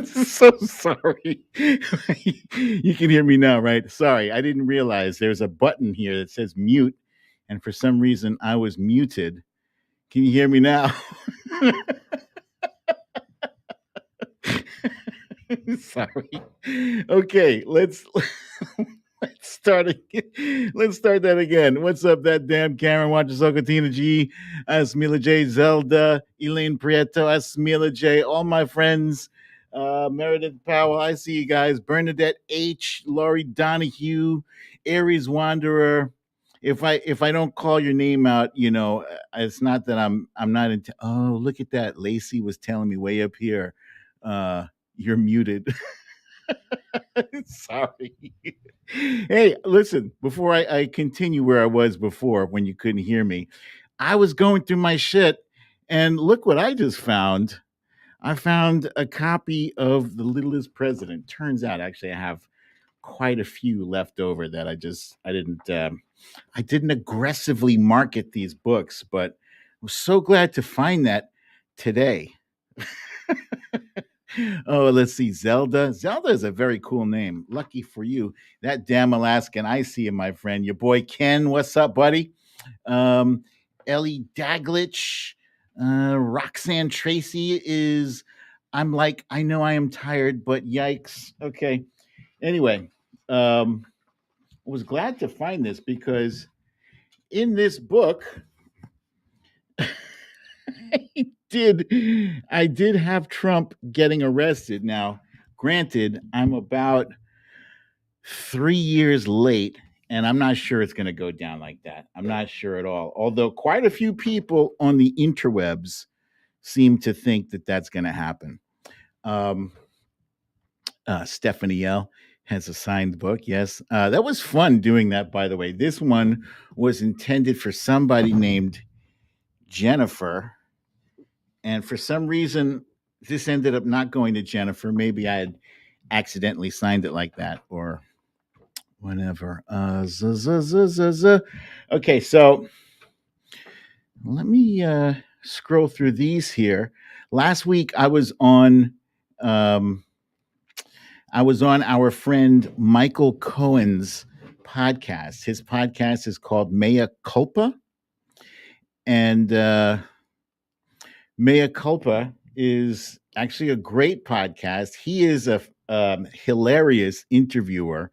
So sorry. You can hear me now, right? Sorry, I didn't realize there's a button here that says mute, and for some reason I was muted. Can you hear me now? Sorry. Okay, let's start again. Let's start that again. What's up, that damn Karen? Watches Sokotina G, Smila J, Zelda, Elaine Prieto, Smila J, all my friends, Meredith Powell. I see you guys. Bernadette H, Laurie Donahue, Aries Wanderer. If I don't call your name out, it's not that I'm not into. Oh, look at that. Lacey was telling me way up here. You're muted. Sorry. Hey, listen, before I continue where I was before when you couldn't hear me, I was going through my shit and look what I just found. I found a copy of The Littlest President. Turns out, actually, I have quite a few left over that I didn't aggressively market these books, but I was so glad to find that today. Oh, let's see. Zelda. Zelda is a very cool name. Lucky for you. That damn Alaskan. I see you, my friend. Your boy Ken. What's up, buddy? Um, Ellie Daglich. Roxanne Tracy is. I'm like, I know I am tired, but yikes. Okay. Anyway, I was glad to find this because in this book, I did have Trump getting arrested. Now, granted, I'm about 3 years late, and I'm not sure it's going to go down like that. I'm not sure at all. Although quite a few people on the interwebs seem to think that that's going to happen. Um, Stephanie L has a signed book. Yes, that was fun doing that. By the way, this one was intended for somebody named Jennifer, and for some reason, this ended up not going to Jennifer. Maybe I had accidentally signed it like that, or whatever. Okay, so let me scroll through these here. Last week um, I was on our friend Michael Cohen's podcast. His podcast is called Mea Culpa, and Mea Culpa is actually a great podcast. He is a hilarious interviewer.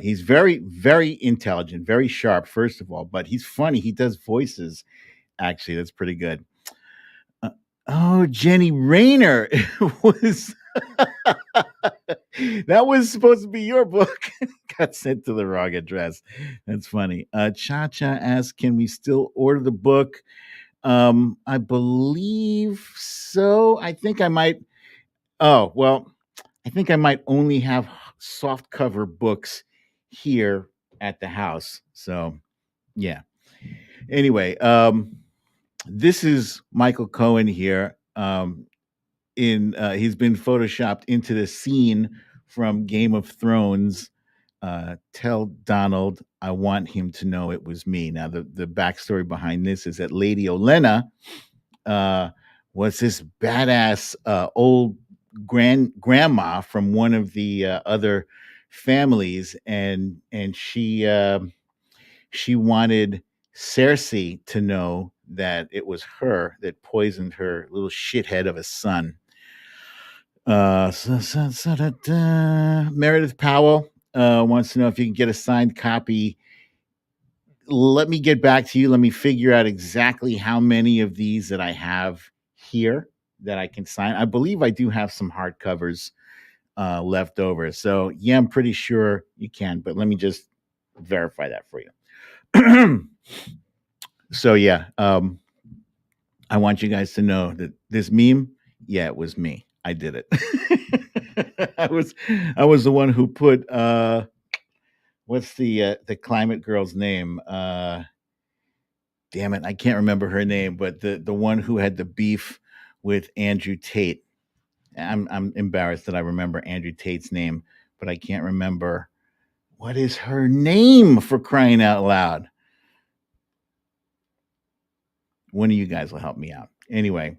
He's very, very intelligent, very sharp, first of all, but he's funny. He does voices, actually. That's pretty good. Uh, oh, Jenny Rayner was. That was supposed to be your book. Got sent to the wrong address. That's funny. Cha Cha asks, can we still order the book? I believe so. I think I might. Oh, well, I think I might only have soft cover books here at the house. So, yeah. Anyway, this is Michael Cohen here. In He's been photoshopped into the scene from Game of Thrones. Tell Donald I want him to know it was me. Now, the backstory behind this is that Lady Olenna uh, was this badass old grandma from one of the other families, and she wanted Cersei to know that it was her that poisoned her little shithead of a son. Meredith Powell wants to know if you can get a signed copy. Let me get back to you. Let me figure out exactly how many of these that I have here that I can sign. I believe I do have some hardcovers left over. So, yeah, I'm pretty sure you can, but let me just verify that for you. So, yeah, I want you guys to know that this meme, yeah, it was me. I did it. I was the one who put what's the climate girl's name? Damn it, I can't remember her name, but the one who had the beef with Andrew Tate. I'm embarrassed that I remember Andrew Tate's name, but I can't remember what is her name, for crying out loud. One of you guys will help me out. Anyway,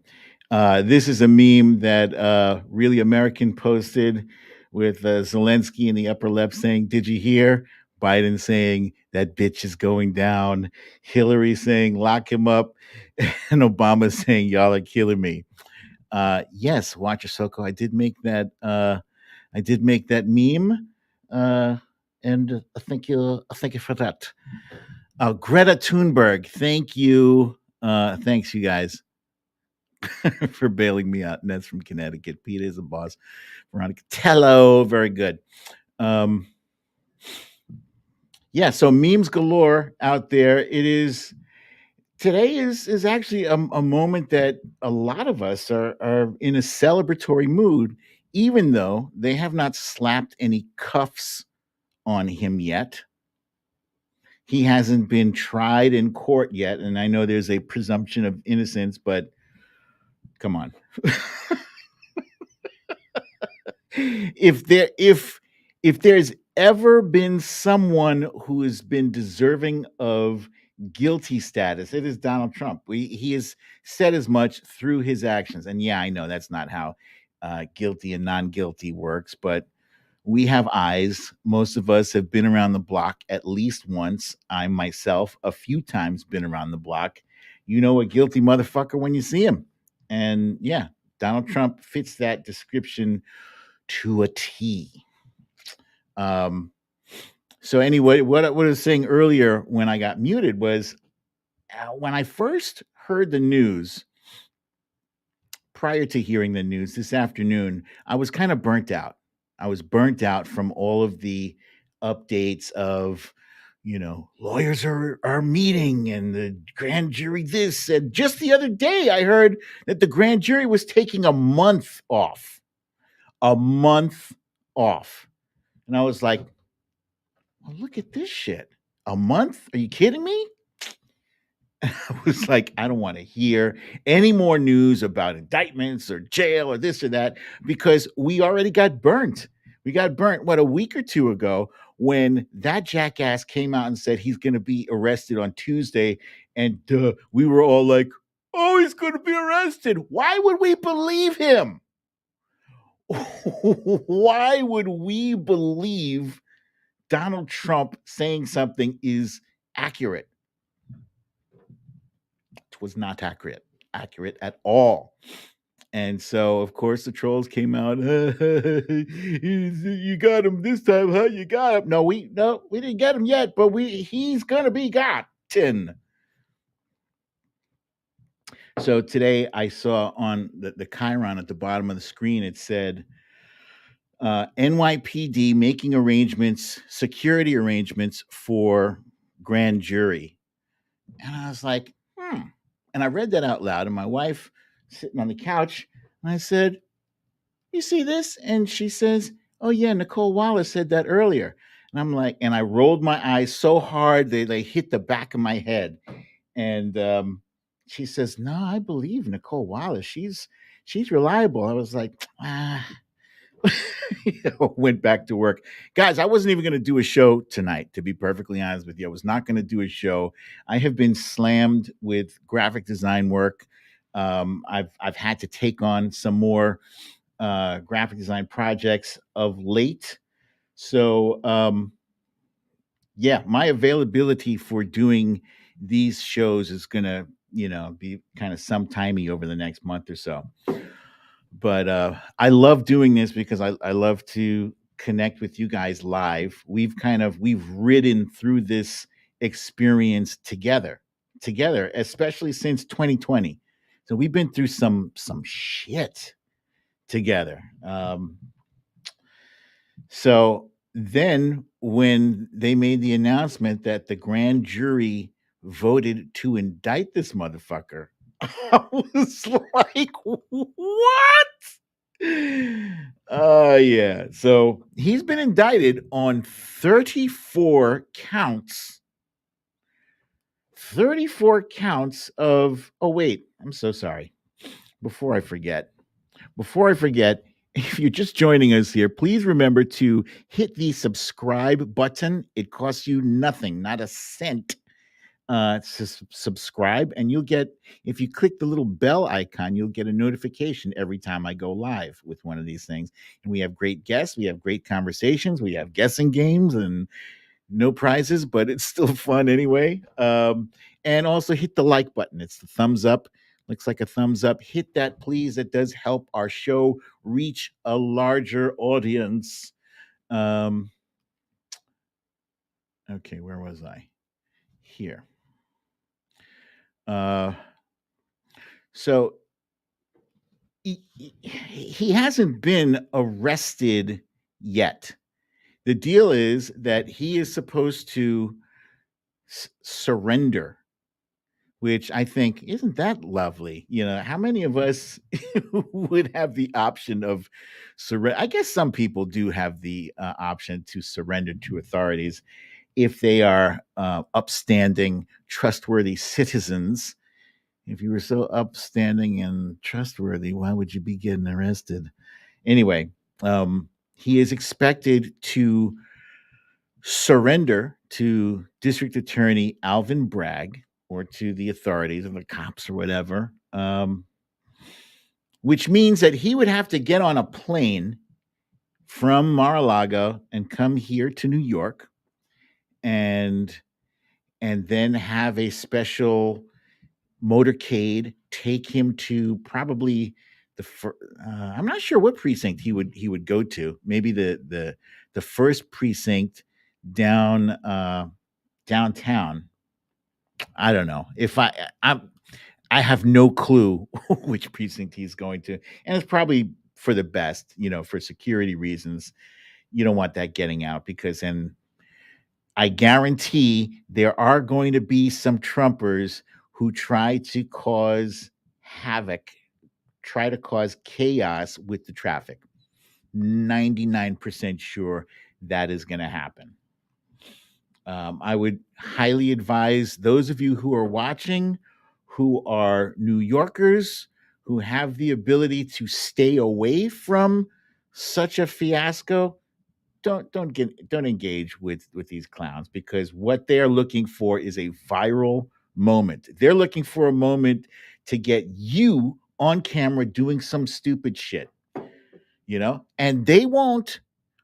This is a meme that Really American posted with Zelensky in the upper left saying, "Did you hear?" Biden saying, "That bitch is going down." Hillary saying, "Lock him up." And Obama saying, "Y'all are killing me." Yes, Watcher Soko. I did make that. I did make that meme, uh, and thank you for that. Greta Thunberg, thank you. Thanks, you guys, for bailing me out. And that's from Connecticut. Peter is a boss. Veronica Tello, very good. Um, yeah, so memes galore out there. It is today is actually a moment that a lot of us are in a celebratory mood, even though they have not slapped any cuffs on him yet. He hasn't been tried in court yet, and I know there's a presumption of innocence, but come on. If there's ever been someone who has been deserving of guilty status, it is Donald Trump. He has said as much through his actions, and yeah, I know that's not how guilty and non-guilty works, but we have eyes. Most of us have been around the block at least once. I myself, a few times, been around the block. You know a guilty motherfucker when you see him, and yeah, Donald Trump fits that description to a T. Um, so anyway, what I was saying earlier when I got muted was when I first heard the news, prior to hearing the news this afternoon, I was kind of burnt out. I was burnt out from all of the updates of, lawyers are meeting and the grand jury this. And just the other day, I heard that the grand jury was taking a month off. A month off. And I was like, well, look at this shit. A month? Are you kidding me? I was like, I don't want to hear any more news about indictments or jail or this or that because we already got burnt. We got burnt, what, a week or two ago when that jackass came out and said he's going to be arrested on Tuesday. And we were all like, oh, he's going to be arrested. Why would we believe him? Why would we believe Donald Trump saying something is accurate? It was not accurate at all. And so, of course, the trolls came out. You got him this time, huh? You got him. No, we didn't get him yet, but he's gonna be gotten. So today I saw on the Chiron at the bottom of the screen, it said NYPD making security arrangements for grand jury. And I was like, And I read that out loud, and my wife sitting on the couch, and I said, you see this? And she says, oh, yeah, Nicole Wallace said that earlier. And I'm like, and I rolled my eyes so hard they hit the back of my head. And she says, no, I believe Nicole Wallace. She's reliable. I was like, went back to work. Guys, I wasn't even going to do a show tonight, to be perfectly honest with you. I was not going to do a show. I have been slammed with graphic design work. I've had to take on some more graphic design projects of late. So, yeah, my availability for doing these shows is going to, be kind of sometimey over the next month or so. But I love doing this because I love to connect with you guys live. We've ridden through this experience together, especially since 2020. So we've been through some shit together. So then when they made the announcement that the grand jury voted to indict this motherfucker, I was like, what? Yeah. So he's been indicted on 34 counts. 34 counts of, oh, wait, I'm so sorry. Before I forget, if you're just joining us here, please remember to hit the subscribe button. It costs you nothing, not a cent. subscribe, and you'll get, if you click the little bell icon, you'll get a notification every time I go live with one of these things. And we have great guests, we have great conversations, we have guessing games, and no prizes, but it's still fun anyway. And also hit the like button. It's the thumbs up. Looks like a thumbs up. Hit that, please. It does help our show reach a larger audience. Okay, where was I? Here. So he hasn't been arrested yet. The deal is that he is supposed to surrender, which I think, isn't that lovely? You know, how many of us would have the option of surrender? I guess some people do have the option to surrender to authorities if they are upstanding, trustworthy citizens. If you were so upstanding and trustworthy, why would you be getting arrested? Anyway, he is expected to surrender to District Attorney Alvin Bragg, or to the authorities or the cops or whatever, which means that he would have to get on a plane from Mar-a-Lago and come here to New York, and then have a special motorcade take him to probably I'm not sure what precinct he would go to. Maybe the first precinct down downtown. I don't know. If I have no clue which precinct he's going to, and it's probably for the best, you know, for security reasons. You don't want that getting out, because then I guarantee there are going to be some Trumpers who try to cause havoc, try to cause chaos with the traffic. 99% sure that is going to happen. I would highly advise those of you who are watching, who are New Yorkers, who have the ability to stay away from such a fiasco, don't engage with these clowns, because what they're looking for is a viral moment. They're looking for a moment to get you on camera doing some stupid shit, you know? And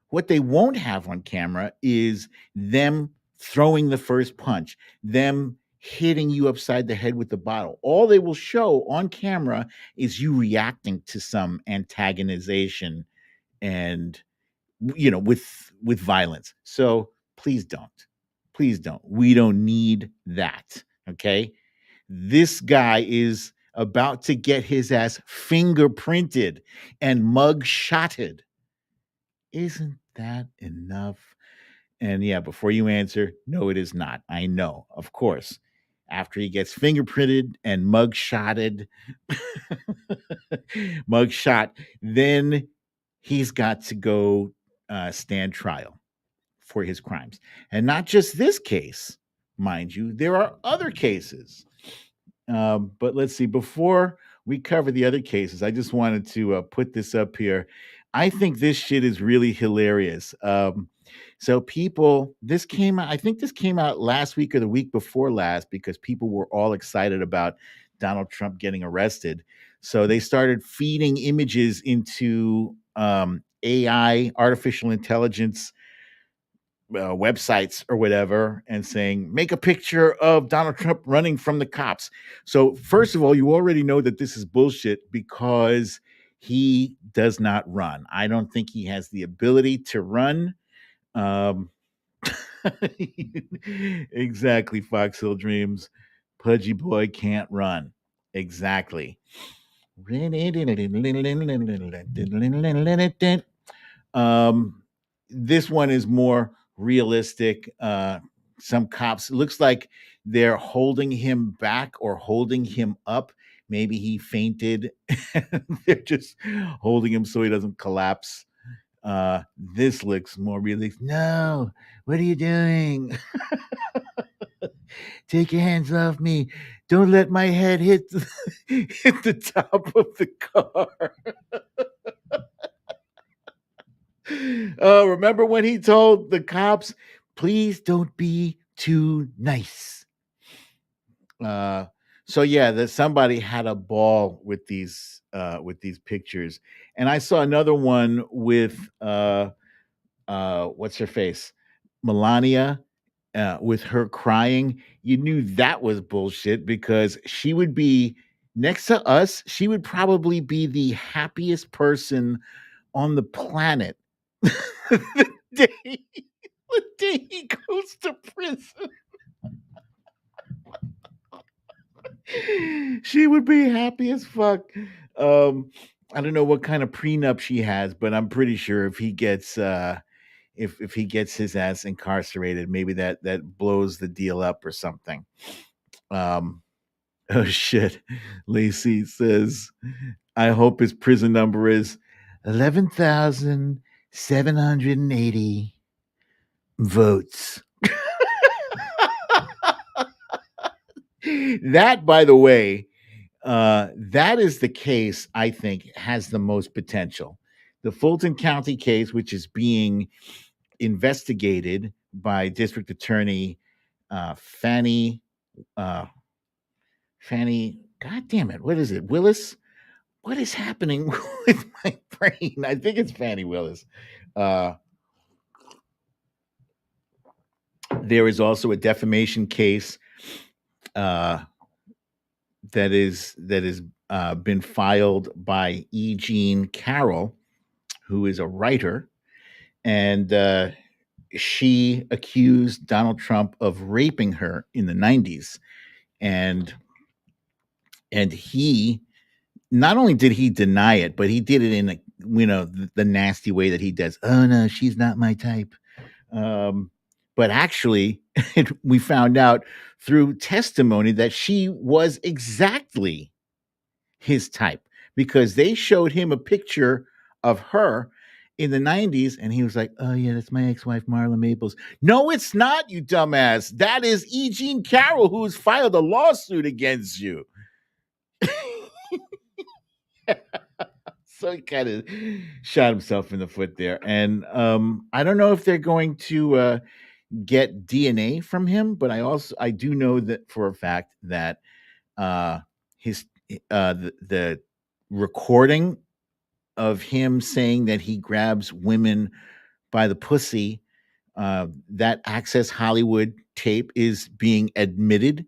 what they won't have on camera is them throwing the first punch, them hitting you upside the head with the bottle. All they will show on camera is you reacting to some antagonization, and with violence. So please don't. We don't need that. Okay, this guy is about to get his ass fingerprinted and mug shotted. Isn't that enough? And yeah, before you answer, no, it is not. I know, of course. After he gets fingerprinted and mug shotted, mug shot, then he's got to go stand trial for his crimes. And not just this case, mind you, there are other cases. But let's see, before we cover the other cases, I just wanted to put this up here. I think this shit is really hilarious. So this came out, I think this came out last week or the week before last, because people were all excited about Donald Trump getting arrested. So they started feeding images into AI, artificial intelligence websites or whatever, and saying, make a picture of Donald Trump running from the cops. So, first of all, you already know that this is bullshit, because he does not run. I don't think he has the ability to run. Exactly, Fox Hill Dreams. Pudgy boy can't run. Exactly. This one is more realistic. Some cops, it looks like they're holding him back or holding him up. Maybe he fainted. They're just holding him so he doesn't collapse. This looks more realistic. No, what are you doing? Take your hands off me. Don't let my head hit hit the top of the car. Remember when he told the cops, please don't be too nice? Uh, so yeah, that somebody had a ball with these pictures, and I saw another one with what's her face, Melania, with her crying. You knew that was bullshit because she would be next to us. She would probably be the happiest person on the planet the day the day he goes to prison. She would be happy as fuck. Um, I don't know what kind of prenup she has, but I'm pretty sure if he gets if he gets his ass incarcerated, maybe that blows the deal up or something. Um, oh shit. Lacey says, I hope his prison number is 11,780 votes. That, by the way, that is the case I think has the most potential. The Fulton County case, which is being investigated by District Attorney Fanny uh, Fanny. God damn it! What is it? Willis? What is happening with my brain? I think it's Fanny Willis. Uh, there is also a defamation case uh, that is been filed by E. Jean Carroll, who is a writer, and she accused Donald Trump of raping her in the 90s. And he not only did he deny it, but he did it in a, the nasty way that he does. Oh no, she's not my type. But actually, we found out through testimony that she was exactly his type because they showed him a picture of her in the 90s and he was like, oh yeah, that's my ex-wife Marla Maples. No, it's not, you dumbass. That is E. Jean Carroll, who's filed a lawsuit against you. So he kind of shot himself in the foot there. And I don't know if they're going to get DNA from him, but I do know that for a fact that uh, his the recording of him saying that he grabs women by the pussy, that Access Hollywood tape is being admitted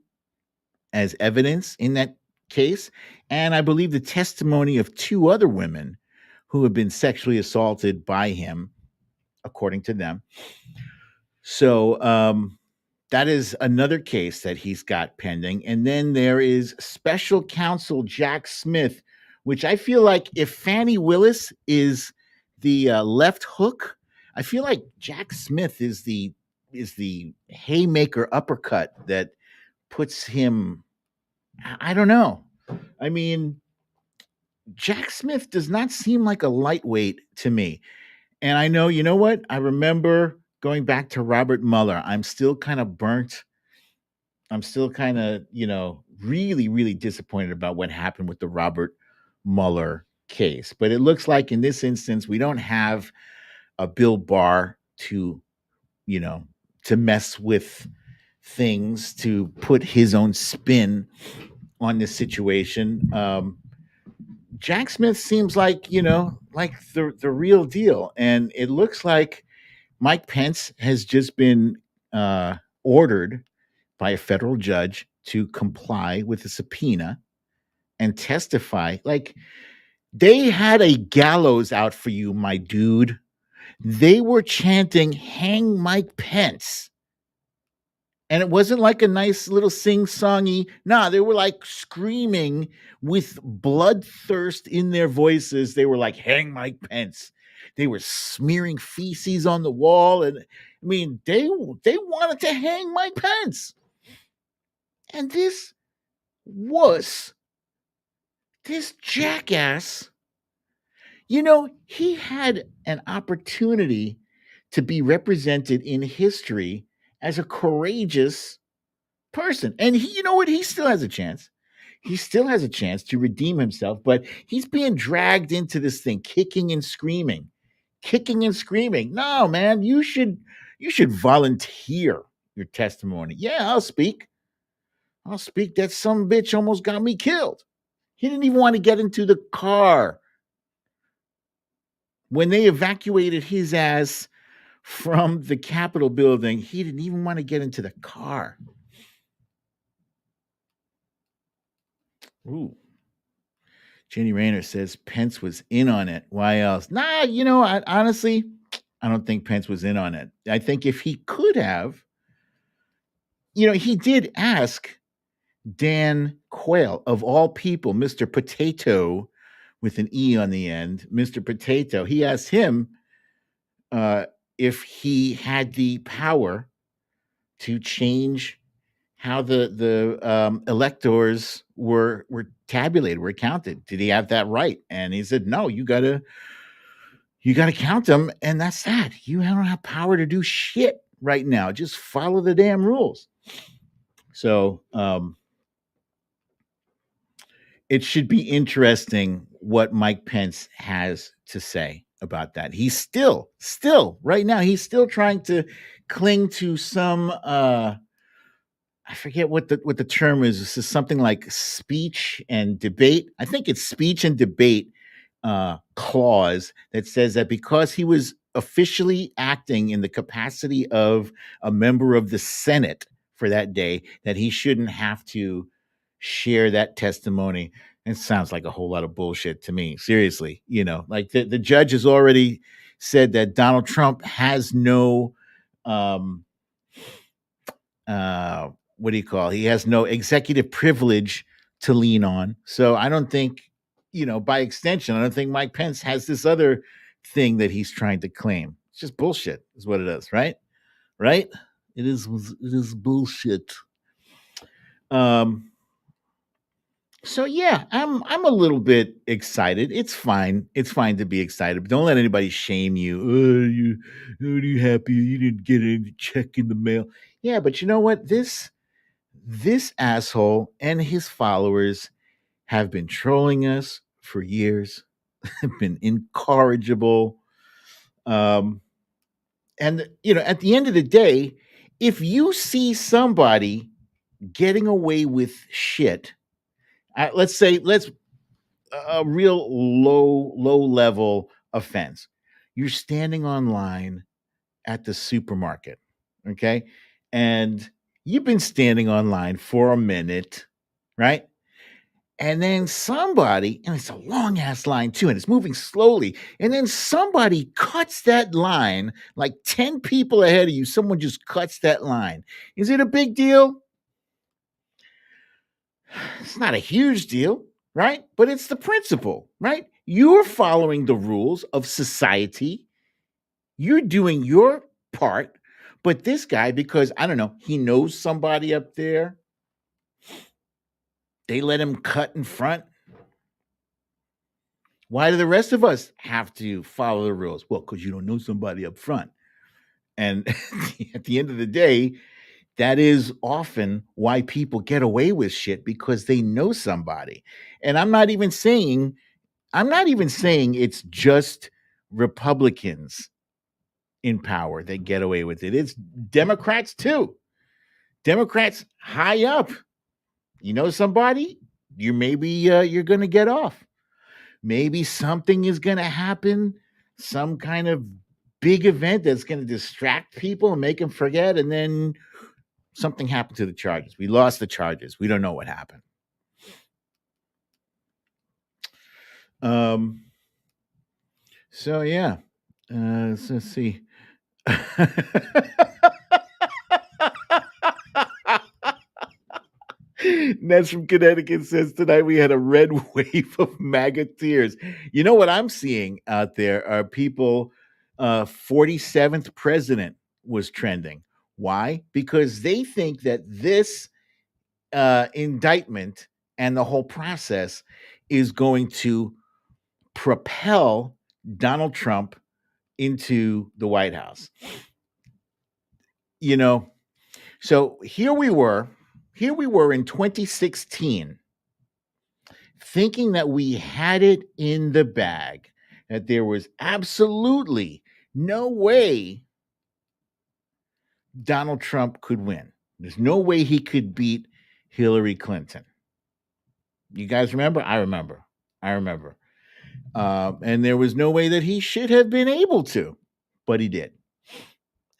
as evidence in that case. And I believe the testimony of two other women who have been sexually assaulted by him, according to them. So that is another case that he's got pending. And then there is special counsel Jack Smith, which I feel like if Fanny Willis is the left hook, I feel like Jack Smith is the haymaker uppercut that puts him. I don't know. I mean, Jack Smith does not seem like a lightweight to me. And I know, you know what? I remember going back to Robert Mueller. I'm still kind of burnt. I'm still kind of, really, really disappointed about what happened with the Robert Mueller case. But it looks like in this instance, we don't have a Bill Barr you know, to mess with things, to put his own spin on this situation. Jack Smith seems like, like the real deal. And it looks like Mike Pence has just been ordered by a federal judge to comply with a subpoena and testify. Like, they had a gallows out for you, my dude. They were chanting, hang Mike Pence. And it wasn't like a nice little sing-songy. Nah, they were like screaming with bloodthirst in their voices. They were like, hang Mike Pence. They were smearing feces on the wall. And I mean, they wanted to hang Mike Pence. And this jackass, he had an opportunity to be represented in history as a courageous person. And he, you know what? He still has a chance. He still has a chance to redeem himself, but he's being dragged into this thing, kicking and screaming. Kicking and screaming. No, man, you should volunteer your testimony. Yeah, I'll speak. I'll speak that some bitch almost got me killed. He didn't even want to get into the car. When they evacuated his ass from the Capitol building, he didn't even want to get into the car. Ooh. Jenny Rayner says Pence was in on it. Why else? Nah, honestly, I don't think Pence was in on it. I think if he could have, he did ask Dan Quayle, of all people, Mr. Potato with an E on the end, Mr. Potato, he asked him if he had the power to change how the electors were tabulated, were counted. Did he have that right? And he said, no, you gotta count them, and that's that. You don't have power to do shit right now. Just follow the damn rules. So it should be interesting what Mike Pence has to say about that. He's still right now, he's still trying to cling to some I forget what the term is. This is something like speech and debate. I think it's speech and debate clause that says that because he was officially acting in the capacity of a member of the Senate for that day, that he shouldn't have to share that testimony. It sounds like a whole lot of bullshit to me. Seriously, like the judge has already said that Donald Trump has no what do you call? He has no executive privilege to lean on. So I don't think, by extension, I don't think Mike Pence has this other thing that he's trying to claim. It's just bullshit, is what it is, right? Right? It is bullshit. So yeah, I'm a little bit excited. It's fine. It's fine to be excited, but don't let anybody shame you. Are you happy you didn't get any check in the mail? Yeah, but you know what? This asshole and his followers have been trolling us for years, have been incorrigible. And at the end of the day, if you see somebody getting away with shit, let's say a real low level offense. You're standing online at the supermarket, okay? And you've been standing online for a minute, right? And then somebody, and it's a long ass line too, and it's moving slowly. And then somebody cuts that line, like 10 people ahead of you. Someone just cuts that line. Is it a big deal? It's not a huge deal, right? But it's the principle, right? You're following the rules of society. You're doing your part. But this guy, because I don't know, he knows somebody up there, they let him cut in front. Why do the rest of us have to follow the rules? Well, because you don't know somebody up front. And at the end of the day, that is often why people get away with shit, because they know somebody. And I'm not even saying it's just Republicans in power that get away with it. It's Democrats too. Democrats high up. You know somebody, you're going to get off. Maybe something is going to happen, some kind of big event that's going to distract people and make them forget, and then something happened to the charges. We lost the charges. We don't know what happened. So yeah, let's see. Ness from Connecticut says tonight we had a red wave of MAGA tears. You know what I'm seeing out there are people, 47th president was trending. Why? Because they think that this indictment and the whole process is going to propel Donald Trump into the White House. So here we were in 2016, thinking that we had it in the bag, that there was absolutely no way Donald Trump could win. There's no way he could beat Hillary Clinton. You guys remember? I remember. I remember. And there was no way that he should have been able to, but he did.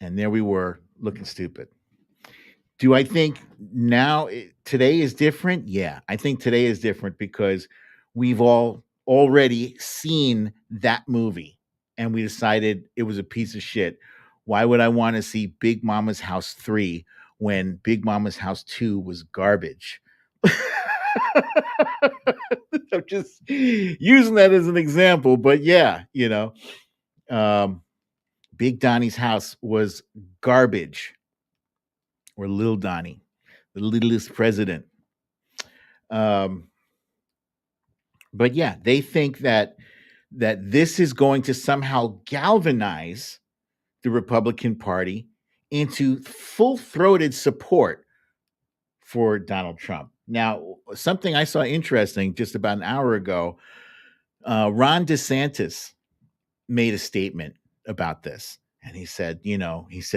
And there we were looking stupid. Do I think today is different? Yeah, I think today is different because we've all already seen that movie and we decided it was a piece of shit. Why would I want to see Big Mama's House 3 when Big Mama's House 2 was garbage? I'm just using that as an example, but yeah, um, Big Donnie's house was garbage, or Lil Donnie, the littlest president. Um, but yeah, they think that this is going to somehow galvanize the Republican Party into full-throated support for Donald Trump. Now, something I saw interesting just about an hour ago, Ron DeSantis made a statement about this. And he said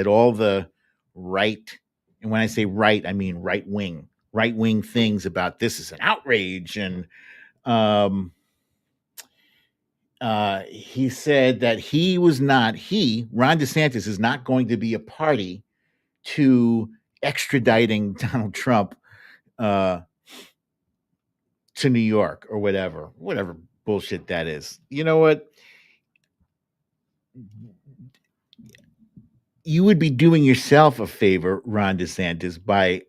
all the right, and when I say right, I mean right wing things about this is an outrage. And um, he said that Ron DeSantis, is not going to be a party to extraditing Donald Trump uh, to New York or whatever bullshit that is. You know what? You would be doing yourself a favor, Ron DeSantis, by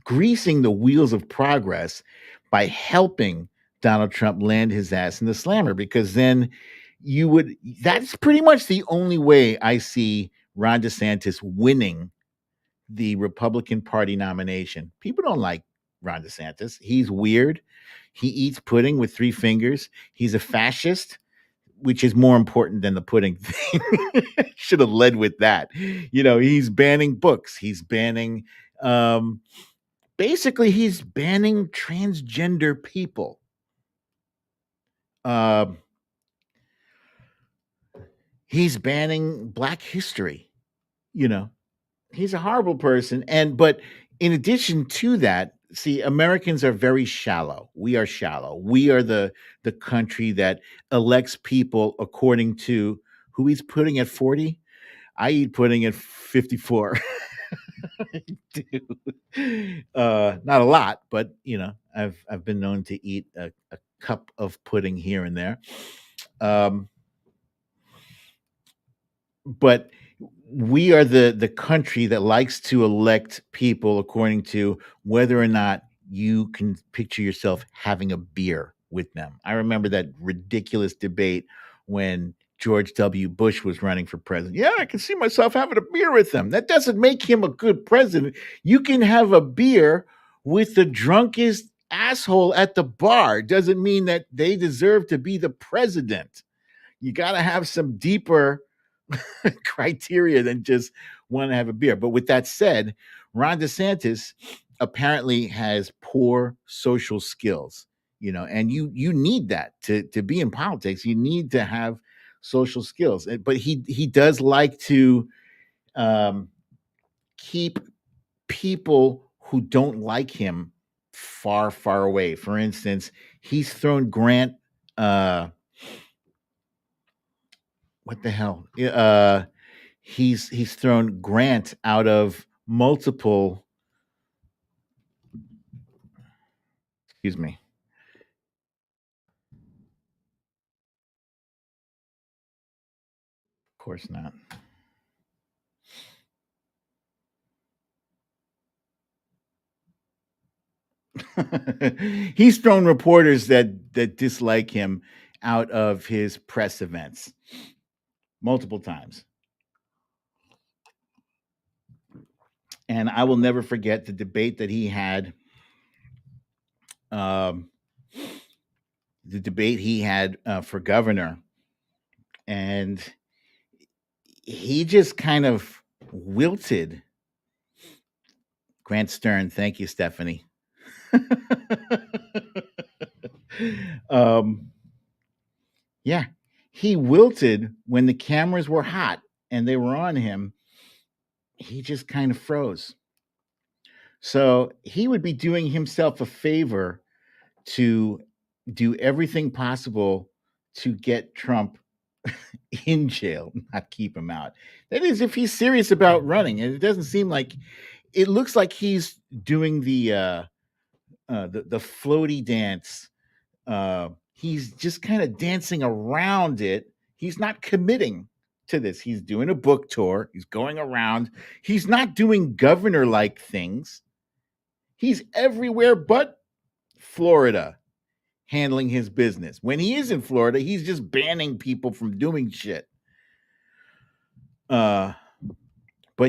greasing the wheels of progress by helping Donald Trump land his ass in the slammer, because then that's pretty much the only way I see Ron DeSantis winning the Republican Party nomination. People don't like Ron DeSantis. He's weird. He eats pudding with 3 fingers. He's a fascist, which is more important than the pudding thing. Should have led with that. He's banning books. He's banning, basically, he's banning transgender people. Um, he's banning Black history. You know, he's a horrible person. But in addition to that, see, Americans are very shallow. We are shallow. We are the country that elects people according to who he's putting at 40. I eat pudding at 54. Not a lot, but I've been known to eat a cup of pudding here and there. Um, but we are the country that likes to elect people according to whether or not you can picture yourself having a beer with them. I remember that ridiculous debate when George W. Bush was running for president. Yeah, I can see myself having a beer with him. That doesn't make him a good president. You can have a beer with the drunkest asshole at the bar. Doesn't mean that they deserve to be the president. You got to have some deeper criteria than just want to have a beer. But with that said, Ron DeSantis apparently has poor social skills, and you need that to be in politics. You need to have social skills. But he does like to um, keep people who don't like him far, far away. For instance, he's thrown Grant. What the hell? He's thrown Grant out of multiple. Excuse me. Of course not. He's thrown reporters that dislike him out of his press events multiple times. And I will never forget the debate that he had. Um, the debate he had for governor, and he just kind of wilted. Grant Stern, thank you, Stephanie. um, yeah, he wilted when the cameras were hot and they were on him. He just kind of froze. So he would be doing himself a favor to do everything possible to get Trump in jail, not keep him out. That is, if he's serious about running. And it doesn't seem like it looks like he's doing the floaty dance. He's just kind of dancing around it. He's not committing to this. He's doing a book tour. He's going around. He's not doing governor like things. He's everywhere but Florida handling his business. When he is in Florida, he's just banning people from doing shit. But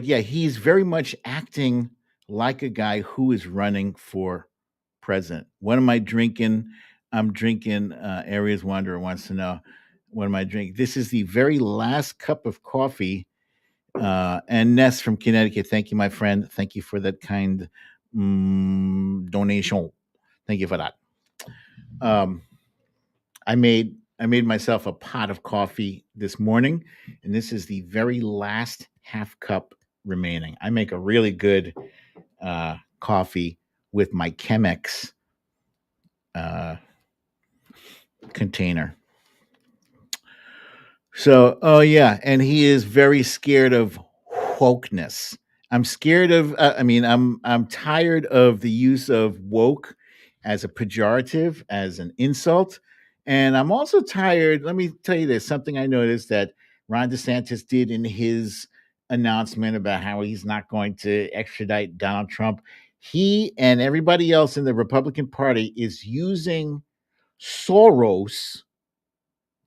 yeah, he's very much acting like a guy who is running for president. What am I drinking? I'm drinking Aries Wanderer wants to know what am I drinking? This is the very last cup of coffee. And Ness from Connecticut, thank you, my friend. Thank you for that kind donation. Thank you for that. I made myself a pot of coffee this morning, and this is the very last half cup remaining. I make a really good coffee with my Chemex container. So, oh yeah, and he is very scared of wokeness. I'm scared of. I'm tired of the use of woke as a pejorative, as an insult, and I'm also tired. Let me tell you this: something I noticed that Ron DeSantis did in his announcement about how he's not going to extradite Donald Trump. He and everybody else in the Republican Party is using Soros,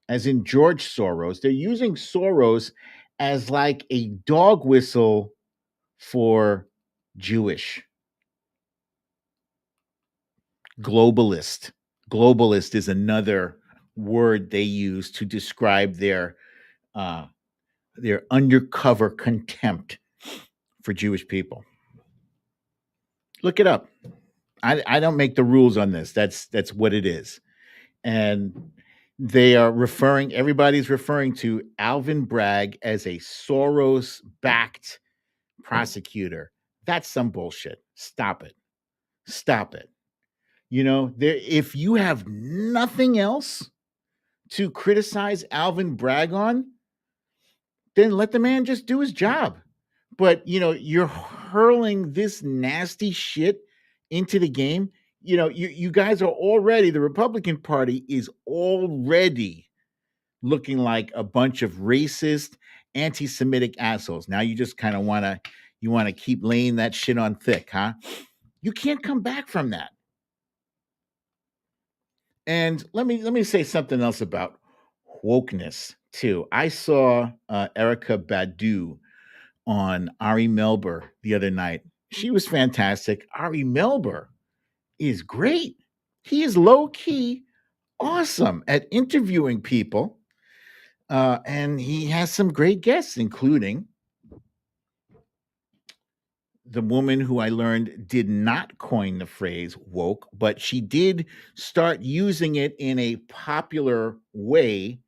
as in George Soros. They're using Soros as like a dog whistle for Jewish. Globalist. Globalist is another word they use to describe their undercover contempt for Jewish people. Look it up. I don't make the rules on this. That's what it is. And they are referring, everybody's referring to Alvin Bragg as a Soros backed prosecutor. That's some bullshit. Stop it. Stop it. You know, there, if you have nothing else to criticize Alvin Bragg on, then let the man just do his job. But, you know, you're hurling this nasty shit into the game. You know, you guys are already, the Republican Party is already looking like a bunch of racist, anti-Semitic assholes. Now you just kind of want to keep laying that shit on thick, huh? You can't come back from that. And let me say something else about wokeness too. I saw Erica Badu on Ari Melber the other night. She was fantastic. Ari Melber is great. He is low key awesome at interviewing people. And he has some great guests, including the woman who I learned did not coin the phrase woke, but she did start using it in a popular way,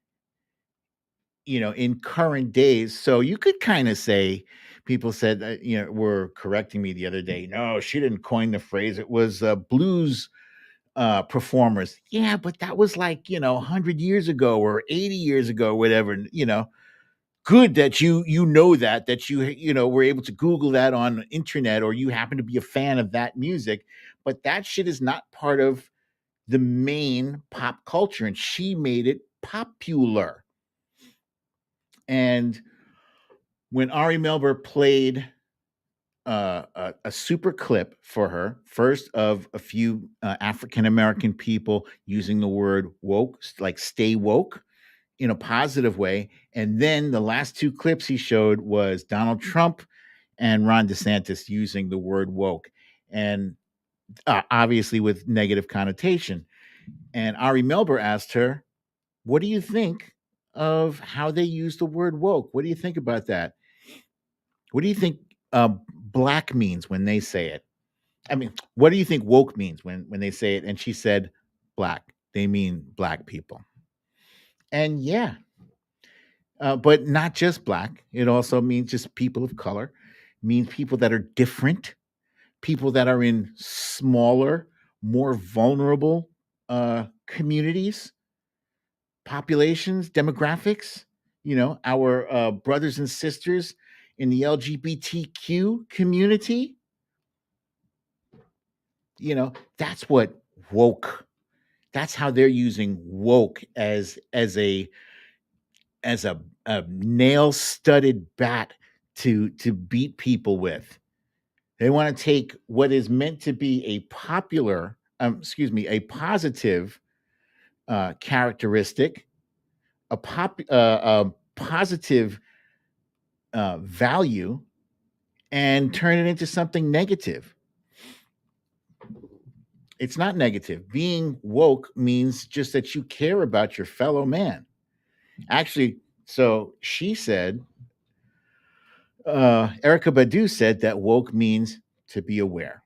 you know, in current days. So you could kind of say, people said, were correcting me the other day. No, she didn't coin the phrase. It was blues performers. Yeah, but that was like, 100 years ago or 80 years ago, whatever, good that you know that you were able to Google that on the internet, or you happen to be a fan of that music, but that shit is not part of the main pop culture, and she made it popular. And when Ari Melber played a super clip for her, first of a few African American people using the word woke, like stay woke, in a positive way. And then the last two clips he showed was Donald Trump and Ron DeSantis using the word woke, and obviously with negative connotation. And Ari Melber asked her, "What do you think of how they use the word woke? What do you think about that? What do you think black means when they say it? I mean, what do you think woke means when they say it?" And she said, "Black. They mean black people." And yeah, but not just black. It also means just people of color, means people that are different, people that are in smaller, more vulnerable communities, populations, demographics, our brothers and sisters in the LGBTQ community. That's what woke, that's how they're using woke as a nail studded bat to beat people with. They want to take what is meant to be a positive characteristic, a positive value, and turn it into something negative. It's not negative. Being woke means just that you care about your fellow man. Actually, so she said, Erica Badu said that woke means to be aware.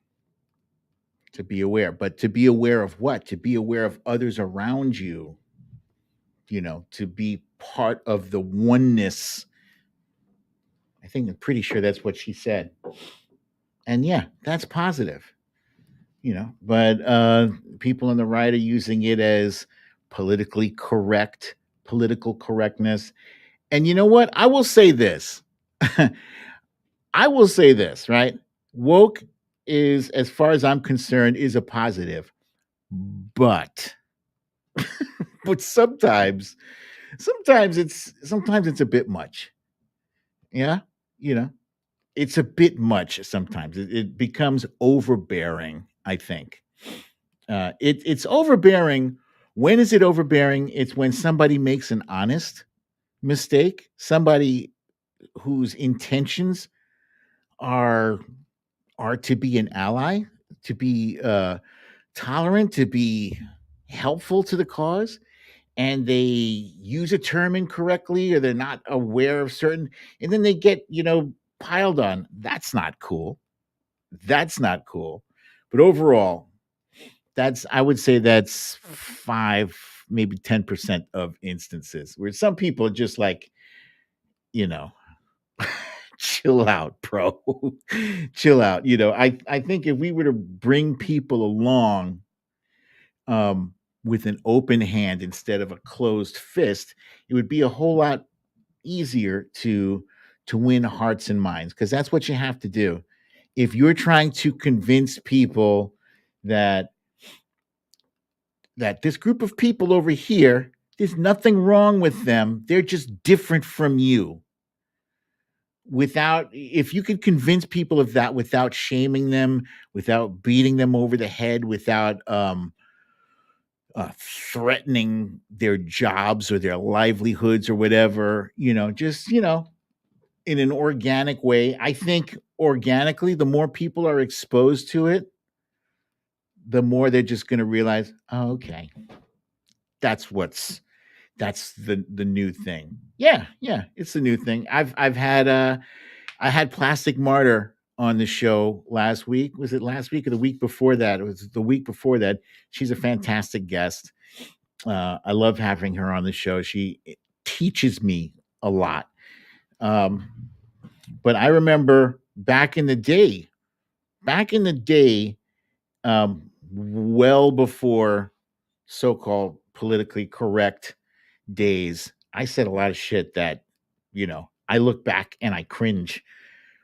To be aware. But to be aware of what? To be aware of others around you, to be part of the oneness. I'm pretty sure that's what she said. And yeah, that's positive. But people on the right are using it as politically correct, political correctness. And you know what? I will say this. I will say this, right? Woke is, as far as I'm concerned, is a positive. But but sometimes it's a bit much. Yeah. You know, it's a bit much sometimes. It becomes overbearing, I think. It's overbearing. When is it overbearing? It's when somebody makes an honest mistake, somebody whose intentions are to be an ally, to be tolerant, to be helpful to the cause, and they use a term incorrectly, or they're not aware of certain, and then they get piled on. That's not cool. That's not cool. But overall, I would say that's 5, maybe 10% of instances where some people are just like, you know chill out, bro. Chill out. I think if we were to bring people along with an open hand instead of a closed fist, it would be a whole lot easier to win hearts and minds, because that's what you have to do. If you're trying to convince people that this group of people over here, there's nothing wrong with them, they're just different from you. If you could convince people of that without shaming them, without beating them over the head, without threatening their jobs or their livelihoods or whatever, just in an organic way. I think organically, the more people are exposed to it, the more they're just going to realize, oh, okay, that's the new thing. Yeah, it's the new thing. I've had I had Plastic Martyr on the show last week. Was it last week or the week before that? It was the week before that. She's a fantastic guest. I love having her on the show. She teaches me a lot. But I remember back in the day, well before so-called politically correct days, I said a lot of shit that, I look back and I cringe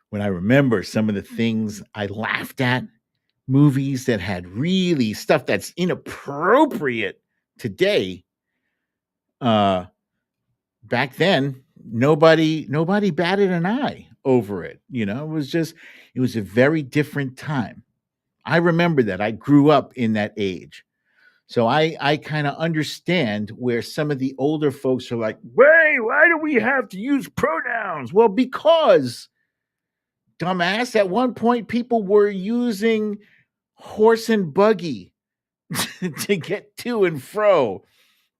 when I remember some of the things I laughed at, movies that had really stuff that's inappropriate today. Back then, nobody batted an eye over it. It was a very different time. I remember that. I grew up in that age. So I kind of understand where some of the older folks are like, "Wait, why do we have to use pronouns?" Well, because, dumbass, at one point people were using horse and buggy to get to and fro,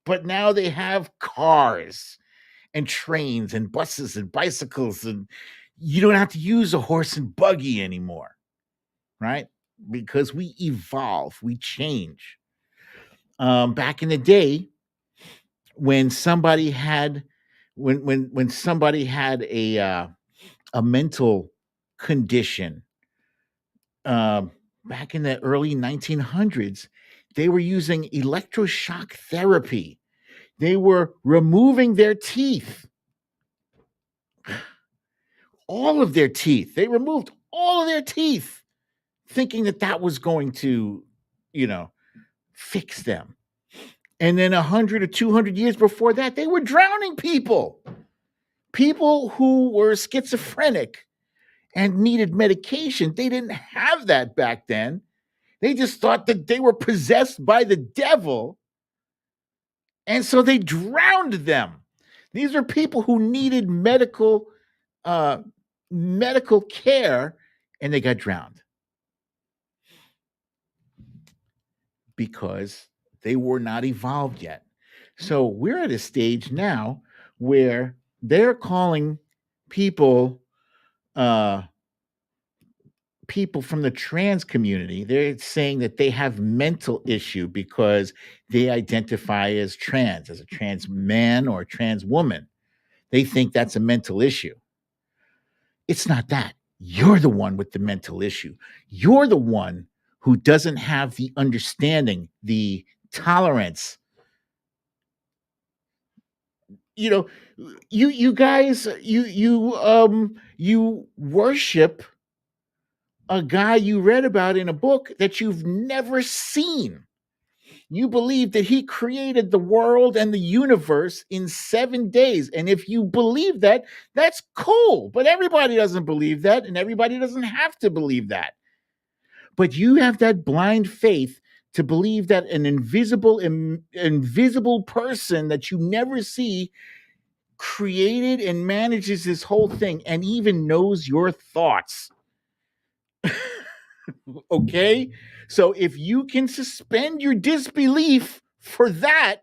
but now they have cars and trains and buses and bicycles, and you don't have to use a horse and buggy anymore, right? Because we evolve, we change. Back in the day, when somebody had when somebody had a mental condition, back in the early 1900s, they were using electroshock therapy. They were removing their teeth, all of their teeth. They removed all of their teeth, thinking that that was going to, fix them. And then 100 or 200 years before that, they were drowning people. People who were schizophrenic and needed medication. They didn't have that back then. They just thought that they were possessed by the devil. And so they drowned them. These are people who needed medical care, and they got drowned because they were not evolved yet. So we're at a stage now where they're calling people people from the trans community. They're saying that they have mental issue because they identify as a trans man or a trans woman. They think that's a mental issue. It's not that. You're the one with the mental issue. You're the one who doesn't have the understanding, the tolerance. You guys, you worship a guy you read about in a book that you've never seen. You believe that he created the world and the universe in 7 days. And if you believe that, that's cool. But everybody doesn't believe that, and everybody doesn't have to believe that. But you have that blind faith to believe that an invisible person that you never see created and manages this whole thing and even knows your thoughts. Okay? So if you can suspend your disbelief for that,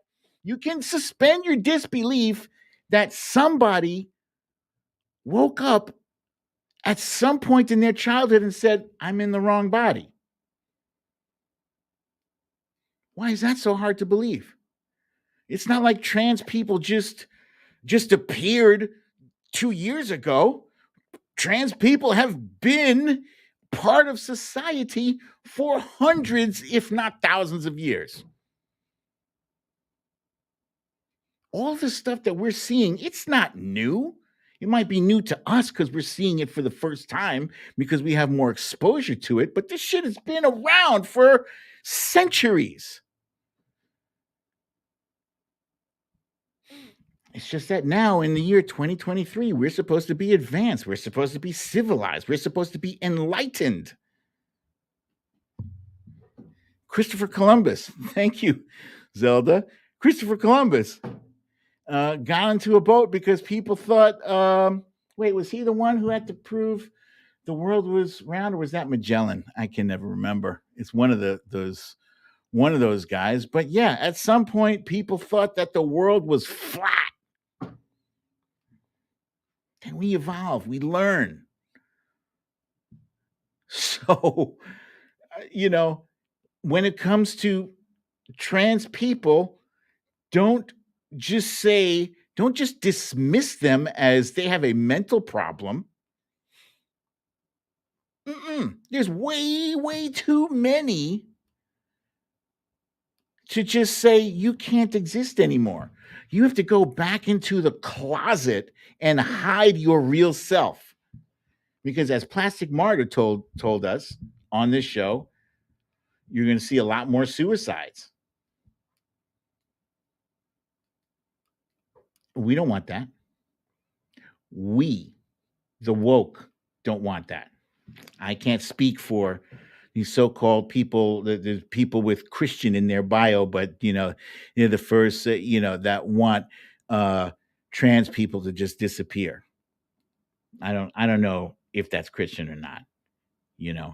you can suspend your disbelief that somebody woke up at some point in their childhood and said, I'm in the wrong body. Why is that so hard to believe? It's not like trans people just appeared 2 years ago. Trans people have been part of society for hundreds, if not thousands of years. All the stuff that we're seeing, it's not new. It might be new to us because we're seeing it for the first time because we have more exposure to it, but this shit has been around for centuries. It's just that now in the year 2023, we're supposed to be advanced. We're supposed to be civilized. We're supposed to be enlightened. Christopher Columbus. Thank you, Zelda. Christopher Columbus got into a boat because people thought, was he the one who had to prove the world was round, or was that Magellan? I can never remember. It's one of those guys. But yeah, at some point, people thought that the world was flat. And we evolve, we learn. So, when it comes to trans people, don't just dismiss them as they have a mental problem. There's way, way too many to just say you can't exist anymore. You have to go back into the closet and hide your real self. Because as Plastic Martyr told us on this show, you're going to see a lot more suicides. We don't want that. We, the woke, don't want that. I can't speak for these so-called people, the people with Christian in their bio, but they're the first, that want trans people to just disappear. I don't know if that's Christian or not.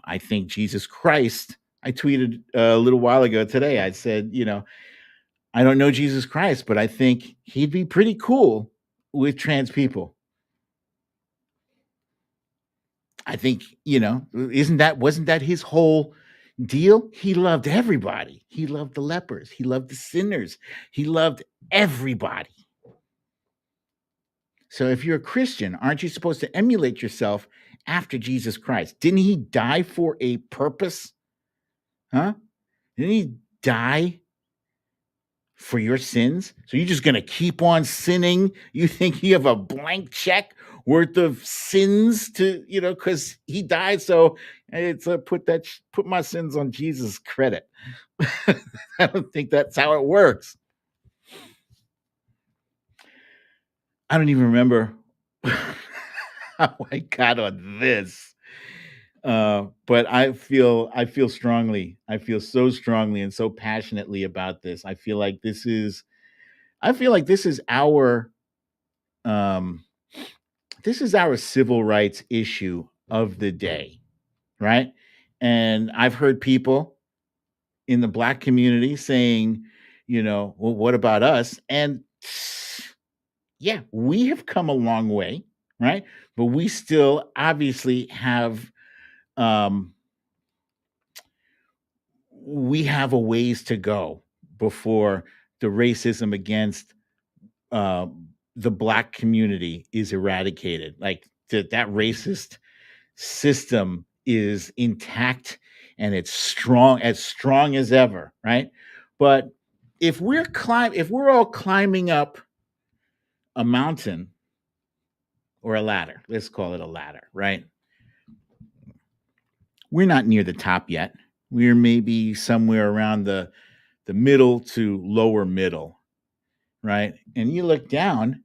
I think Jesus Christ. I tweeted a little while ago today. I said, I don't know Jesus Christ, but I think he'd be pretty cool with trans people. I think, wasn't that his whole deal? He loved everybody. He loved the lepers. He loved the sinners. He loved everybody. So if you're a Christian, aren't you supposed to emulate yourself after Jesus Christ? Didn't he die for a purpose? Huh? Didn't he die for your sins? So you're just going to keep on sinning? You think you have a blank check worth of sins to, because he died. So it's put my sins on Jesus' credit. I don't think that's how it works. I don't even remember how I got on this. But I feel strongly. I feel so strongly and so passionately about this. I feel like this is our um this is our civil rights issue of the day, right? And I've heard people in the Black community saying, well, what about us? And yeah, we have come a long way, right? But we still obviously have we have a ways to go before the racism against uh, the Black community is eradicated. Like that racist system is intact and it's strong as ever, right? But if we're all climbing up a mountain or a ladder, let's call it a ladder, right? We're not near the top yet. We're maybe somewhere around the middle to lower middle, right? And you look down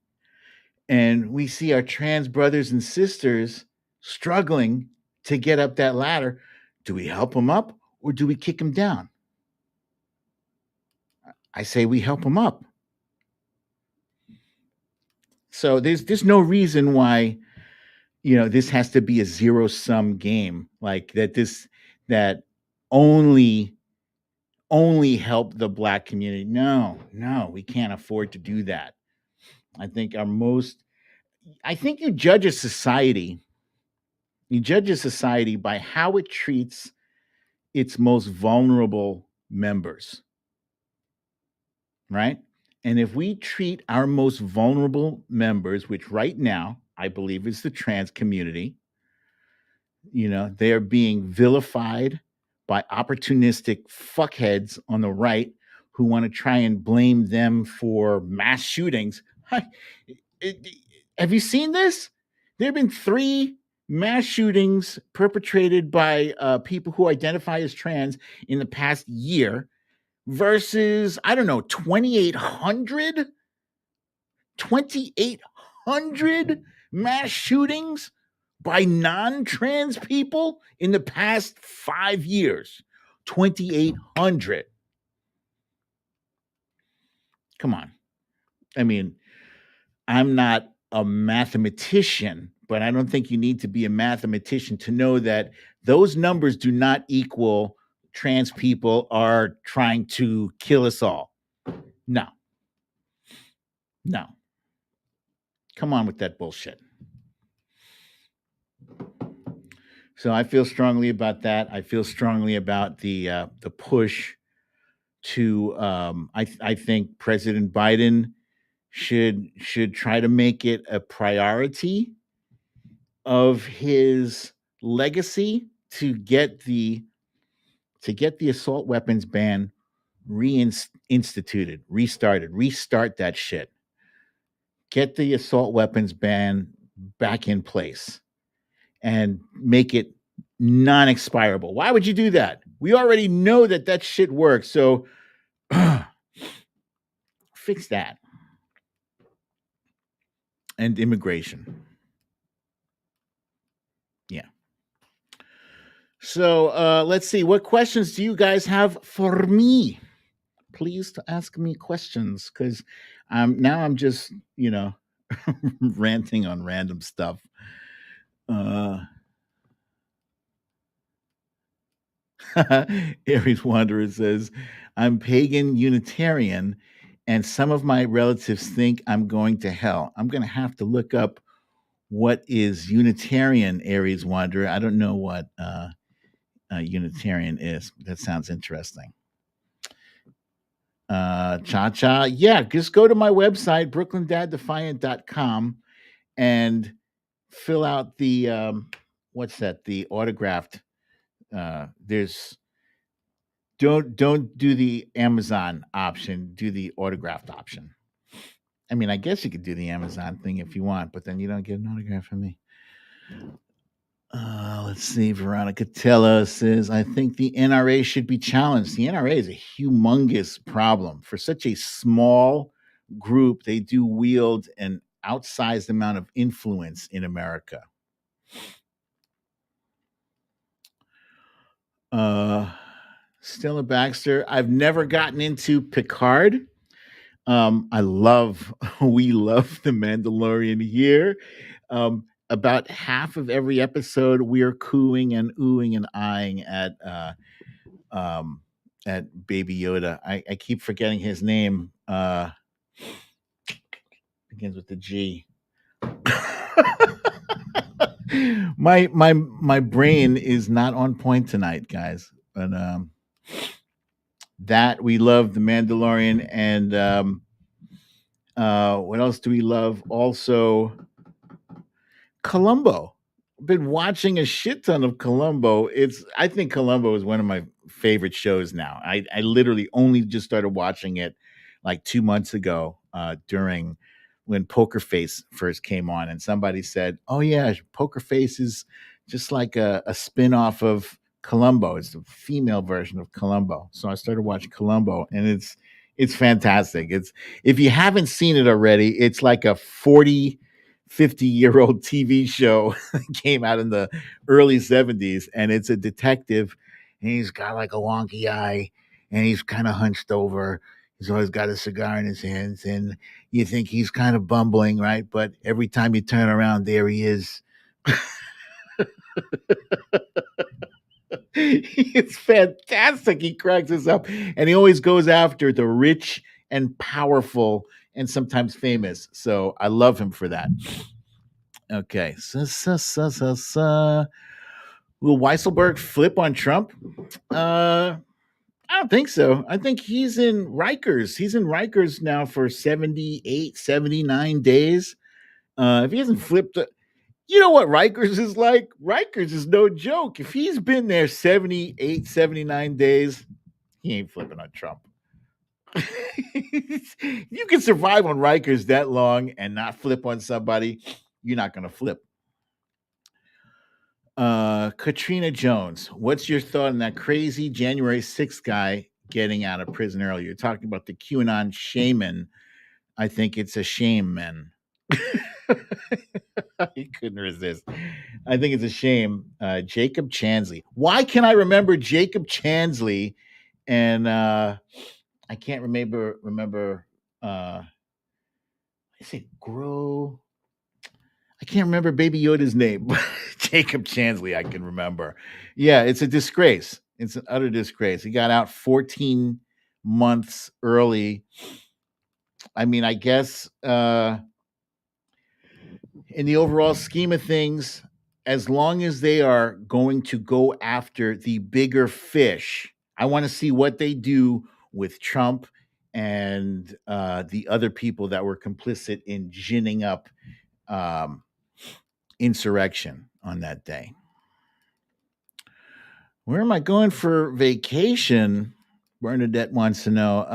and we see our trans brothers and sisters struggling to get up that ladder. Do we help them up or do we kick them down? I say we help them up. So there's no reason why this has to be a zero sum game, like that only help the Black community. No, we can't afford to do that. I think you judge a society by how it treats its most vulnerable members, right? And if we treat our most vulnerable members, which right now I believe is the trans community, they are being vilified by opportunistic fuckheads on the right who want to try and blame them for mass shootings. Have you seen this? There have been 3 mass shootings perpetrated by people who identify as trans in the past year versus, I don't know, 2,800 mass shootings by non-trans people in the past 5 years. 2,800. Come on. I mean, I'm not a mathematician, but I don't think you need to be a mathematician to know that those numbers do not equal trans people are trying to kill us all. No. Come on with that bullshit. So I feel strongly about that. I feel strongly about the push to. I think President Biden should try to make it a priority of his legacy to get the assault weapons ban reinstituted, restart that shit. Get the assault weapons ban back in place and make it non-expirable. Why would you do that? We already know that shit works. So fix that. And immigration. Yeah. So let's see. What questions do you guys have for me? Please to ask me questions, because now I'm just ranting on random stuff. Aries Wanderer says, I'm Pagan Unitarian, and some of my relatives think I'm going to hell. I'm going to have to look up what is Unitarian, Aries Wanderer. I don't know what Unitarian is. That sounds interesting. Cha-cha. Yeah, just go to my website, brooklyndaddefiant.com, and fill out the what's that? The autographed. There's don't do the Amazon option. Do the autographed option. I mean, I guess you could do the Amazon thing if you want, but then you don't get an autograph from me. Let's see. Veronica Tello says, I think the NRA should be challenged. The NRA is a humongous problem. For such a small group, they do wield an outsized amount of influence in America. Stella Baxter, I've never gotten into Picard. We love the Mandalorian here. About half of every episode, we are cooing and oohing and eyeing at Baby Yoda. I keep forgetting his name. Begins with the G. my brain is not on point tonight, guys. But that we love the Mandalorian, and what else do we love? Also, Colombo. Been watching a shit ton of Colombo. I think Colombo is one of my favorite shows now. I literally only just started watching it like 2 months ago, during when Poker Face first came on, and somebody said, "Oh yeah, Poker Face is just like a spin-off of Colombo. It's the female version of Colombo." So I started watching Colombo, and it's fantastic. It's If you haven't seen it already, it's like a 50-year-old TV show that came out in the early 70s, and it's a detective, and he's got like a wonky eye, and he's kind of hunched over. He's always got a cigar in his hands, and you think he's kind of bumbling, right? But every time you turn around, there he is. It's fantastic. He cracks us up, and he always goes after the rich and powerful and sometimes famous. So I love him for that. Okay. Will Weisselberg flip on Trump? I don't think so. I think he's in Rikers. He's in Rikers now for 78, 79 days. If he hasn't flipped, you know what Rikers is like? Rikers is no joke. If he's been there 78, 79 days, he ain't flipping on Trump. You can survive on Rikers that long and not flip on somebody, you're not going to flip. Katrina Jones, what's your thought on that crazy January 6th guy getting out of prison early? You're talking about the QAnon shaman. I think it's a shame, man. He couldn't resist. I think it's a shame. Jacob Chansley. Why can I remember Jacob Chansley? And I can't remember. I say grow. I can't remember Baby Yoda's name. Jacob Chansley, I can remember. Yeah, it's a disgrace. It's an utter disgrace. He got out 14 months early. I mean, I guess in the overall scheme of things, as long as they are going to go after the bigger fish, I want to see what they do with Trump and the other people that were complicit in ginning up insurrection on that day. Where am I going for vacation? Bernadette wants to know.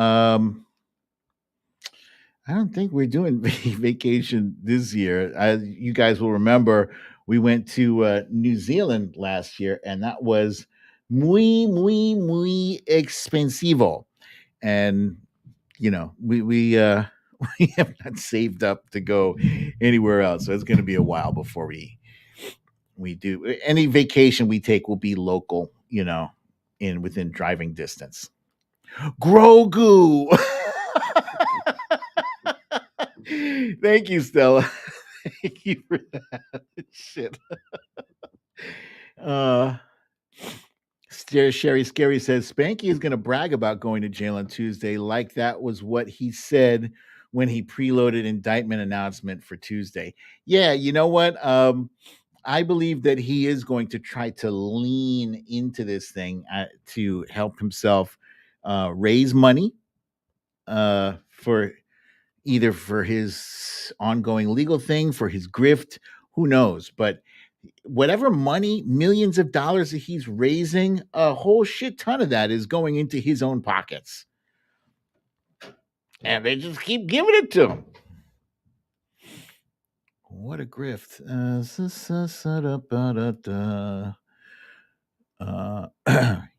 I don't think we're doing vacation this year. You guys will remember we went to New Zealand last year, and that was muy expensivo. And we we have not saved up to go anywhere else, so it's going to be a while before we do any vacation we take will be local, within driving distance. Grogu. Thank you, Stella. Thank you for that. Shit. Sherry Scary says Spanky is going to brag about going to jail on Tuesday, like that was what he said when he preloaded indictment announcement for Tuesday. Yeah, you know what? I believe that he is going to try to lean into this thing to help himself raise money for either for his ongoing legal thing, for his grift, who knows? But whatever money, millions of dollars that he's raising, a whole shit ton of that is going into his own pockets. And they just keep giving it to him. What a grift.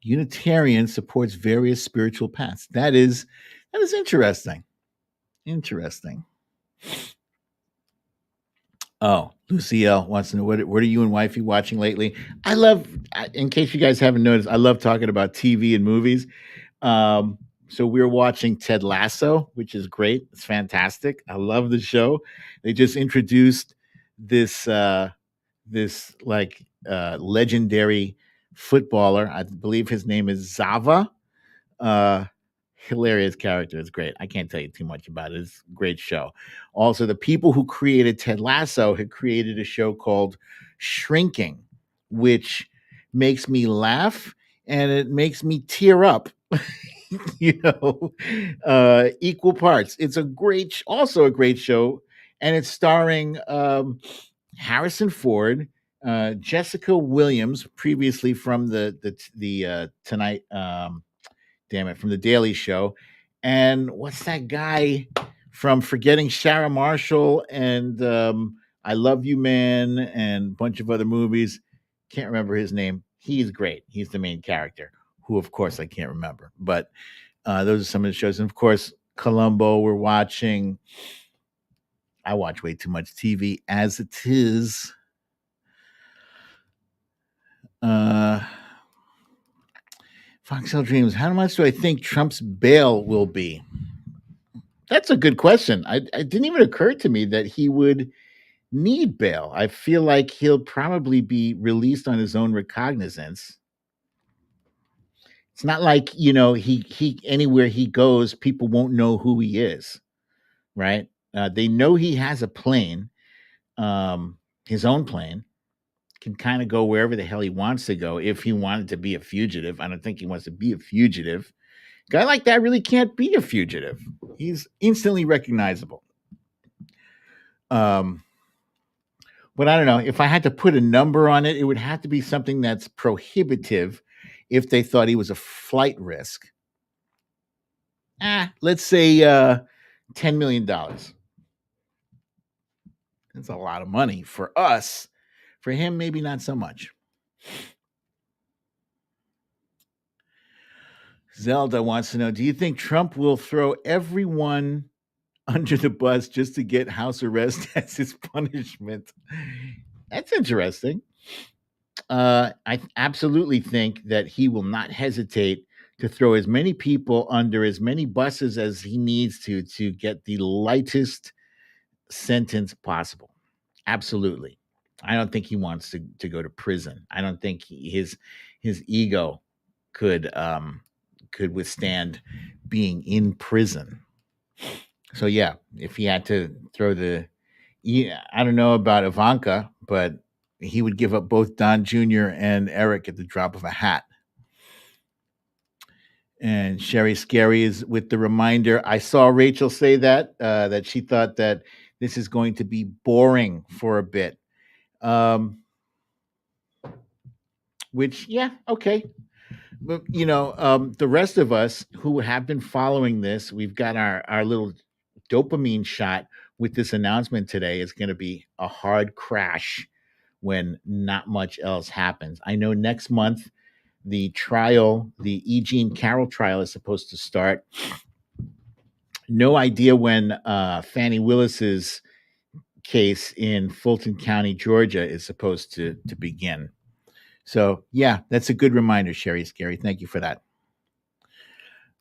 Unitarian supports various spiritual paths. That is interesting. Interesting. Oh, Lucille wants to know what are you and wifey watching lately? I love, in case you guys haven't noticed, I love talking about TV and movies. So we're watching Ted Lasso, which is great. It's fantastic. I love the show. They just introduced this legendary footballer. I believe his name is Zava. Uh, Hilarious character. It's great. I can't tell you too much about it. It's a great show. Also, the people who created Ted Lasso had created a show called Shrinking, which makes me laugh and it makes me tear up. Equal parts. It's also a great show, and it's starring Harrison Ford, Jessica Williams, previously from the Tonight, from the Daily Show, and what's that guy from Forgetting Sarah Marshall and I Love You Man and a bunch of other movies. Can't remember his name. He's great. He's the main character, who of course I can't remember. But those are some of the shows, and of course Colombo. We're watching. I watch way too much TV as it is. Foxhole Dreams. How much do I think Trump's bail will be? That's a good question. It didn't even occur to me that he would need bail. I feel like he'll probably be released on his own recognizance. It's not like, he anywhere he goes, people won't know who he is, right? They know he has a plane, his own plane, can kind of go wherever the hell he wants to go if he wanted to be a fugitive. I don't think he wants to be a fugitive. A guy like that really can't be a fugitive. He's instantly recognizable. But I don't know. If I had to put a number on it, it would have to be something that's prohibitive if they thought he was a flight risk. Let's say $10 million. That's a lot of money for us. For him, maybe not so much. Zelda wants to know, do you think Trump will throw everyone under the bus just to get house arrest as his punishment? That's interesting. I absolutely think that he will not hesitate to throw as many people under as many buses as he needs to get the lightest sentence possible. Absolutely. I don't think he wants to go to prison. I don't think his ego could withstand being in prison. So yeah, if he had to throw I don't know about Ivanka, but he would give up both Don Jr. and Eric at the drop of a hat. And Sherry Scary is with the reminder. I saw Rachel say that she thought that this is going to be boring for a bit. Which, yeah, okay. But, the rest of us who have been following this, we've got our little dopamine shot with this announcement today. Is going to be a hard crash when not much else happens. I know next month the E. Jean Carroll trial is supposed to start. No idea when Fanny Willis's case in Fulton County, Georgia is supposed to begin. So, yeah, that's a good reminder, Sherry Scary. Thank you for that.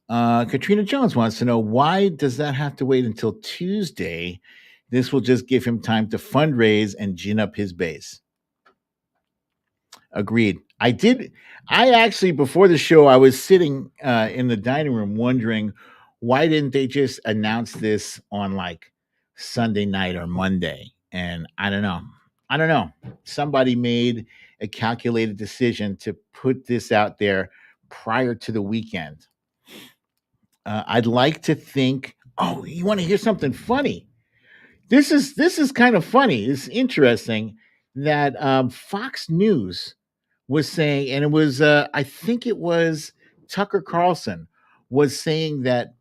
Katrina Jones wants to know, why does that have to wait until Tuesday? This will just give him time to fundraise and gin up his base. Agreed. I actually, before the show, I was sitting in the dining room wondering, why didn't they just announce this on like Sunday night or Monday? And I don't know. Somebody made a calculated decision to put this out there prior to the weekend. I'd like to think. Oh, you want to hear something funny? This is kind of funny. It's interesting. that Fox News was saying, and it was, I think it was Tucker Carlson was saying that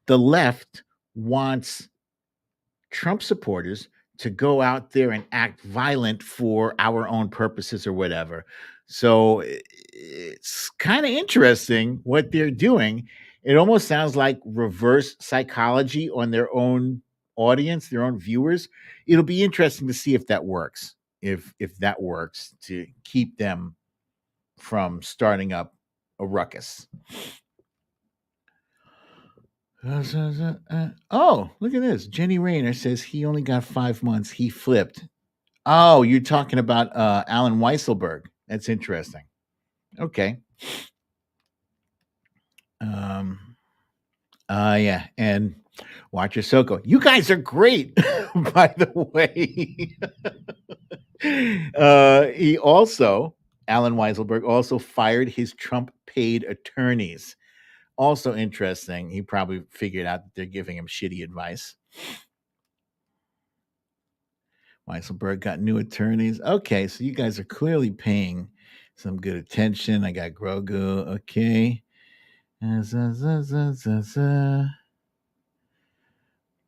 the left wants Trump supporters to go out there and act violent for our own purposes or whatever. So it's kind of interesting what they're doing. It almost sounds like reverse psychology on their own audience, their own viewers. It'll be interesting to see if that works. If that works to keep them from starting up a ruckus. Oh, look at this. Jenny Rayner says he only got 5 months. He flipped. Oh, you're talking about Alan Weisselberg. That's interesting. Okay. Yeah, and Watcher Soko. You guys are great, by the way. He also, Alan Weisselberg, also fired his Trump paid attorneys. Also interesting. He probably figured out that they're giving him shitty advice. Weisselberg got new attorneys. Okay, so you guys are clearly paying some good attention. I got Grogu. Okay.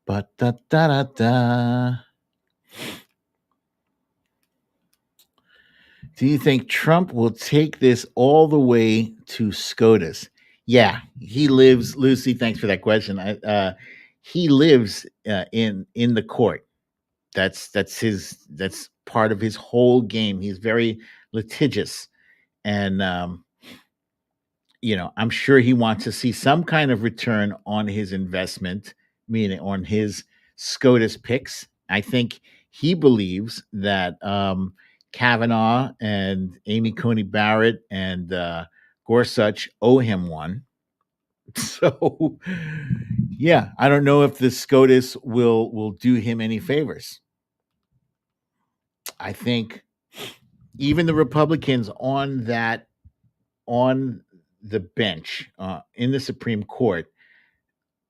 Ba-da-da-da-da. Do you think Trump will take this all the way to SCOTUS? Yeah, he lives. Lucy, thanks for that question. He lives in the court. That's part of his whole game. He's very litigious, and I'm sure he wants to see some kind of return on his investment, meaning on his SCOTUS picks. I think he believes that Kavanaugh and Amy Coney Barrett and Gorsuch owe him one. So, yeah, I don't know if the SCOTUS will do him any favors. I think even the Republicans on the bench in the Supreme Court,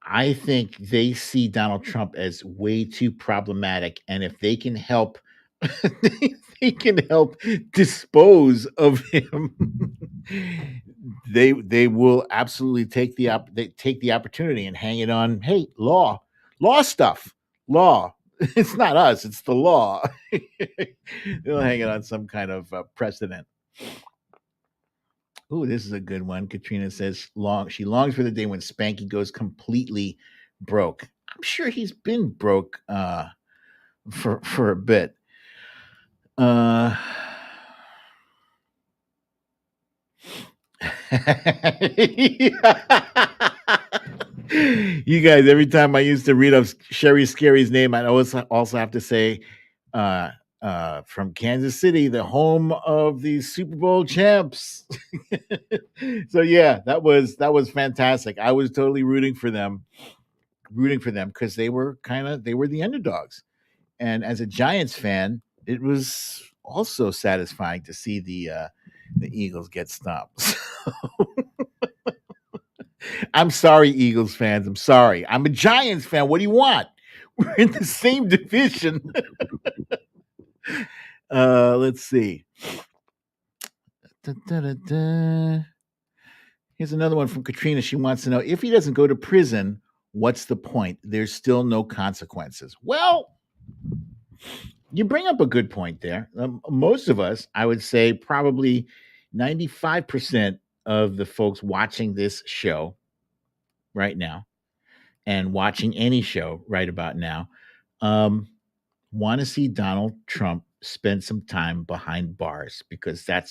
I think they see Donald Trump as way too problematic, and if they can help, they can help dispose of him. They will absolutely take the opportunity and hang it on. Hey, law stuff, law. It's not us; it's the law. They'll hang it on some kind of precedent. Oh, this is a good one. Katrina says she longs for the day when Spanky goes completely broke. I'm sure he's been broke for a bit. You guys, every time I used to read up Sherry Scary's name, I'd always also have to say from Kansas City, the home of the Super Bowl champs. So yeah, that was fantastic. I was totally rooting for them because they were the underdogs. And as a Giants fan, it was also satisfying to see the Eagles get stopped. I'm sorry, Eagles fans. I'm sorry. I'm a Giants fan. What do you want? We're in the same division. Let's see. Here's another one from Katrina. She wants to know if he doesn't go to prison, what's the point? There's still no consequences. Well, you bring up a good point there. Most of us, I would say probably 95% of the folks watching this show right now and watching any show right about now want to see Donald Trump spend some time behind bars because that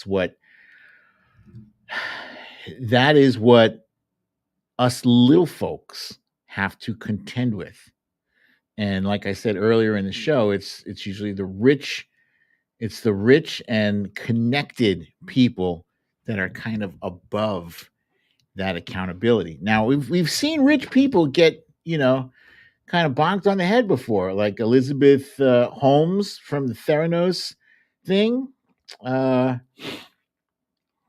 is what us little folks have to contend with. And like I said earlier in the show, it's usually the rich and connected people that are kind of above that accountability. Now we've seen rich people get, kind of bonked on the head before, like Elizabeth Holmes from the Theranos thing.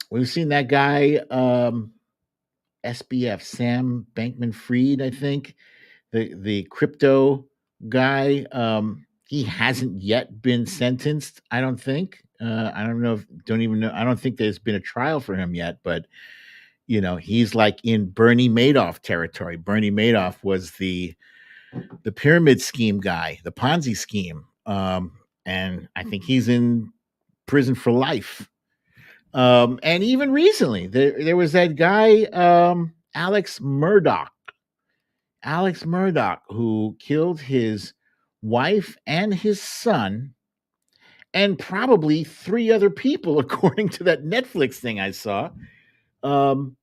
We've seen that guy, SBF, Sam Bankman Fried, I think, the crypto guy. He hasn't yet been sentenced, I don't think. I don't know. Don't even know. I don't think there's been a trial for him yet, but he's like in Bernie Madoff territory. Bernie Madoff was the pyramid scheme guy, the Ponzi scheme, and I think he's in prison for life. And even recently, there was that guy, Alex Murdoch, who killed his wife and his son, and probably three other people, according to that Netflix thing I saw. Um,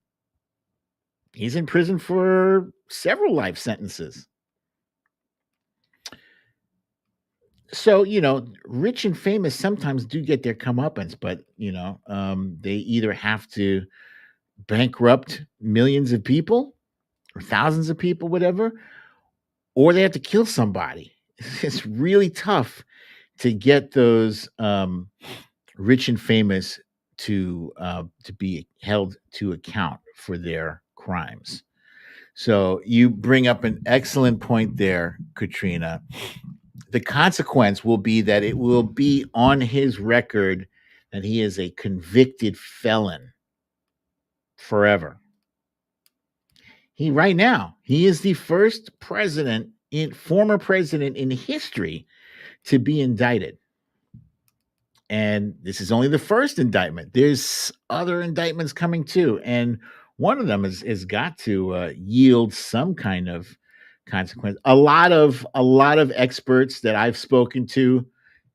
he's in prison for several life sentences. So, rich and famous sometimes do get their comeuppance, but they either have to bankrupt millions of people or thousands of people, whatever, or they have to kill somebody. It's really tough to get those rich and famous to be held to account for their crimes. So you bring up an excellent point there, Katrina. The consequence will be that it will be on his record that he is a convicted felon forever. Right now, he is the first former president in history to be indicted. And this is only the first indictment. There's other indictments coming too, and one of them has got to yield some kind of consequence. A lot of experts that I've spoken to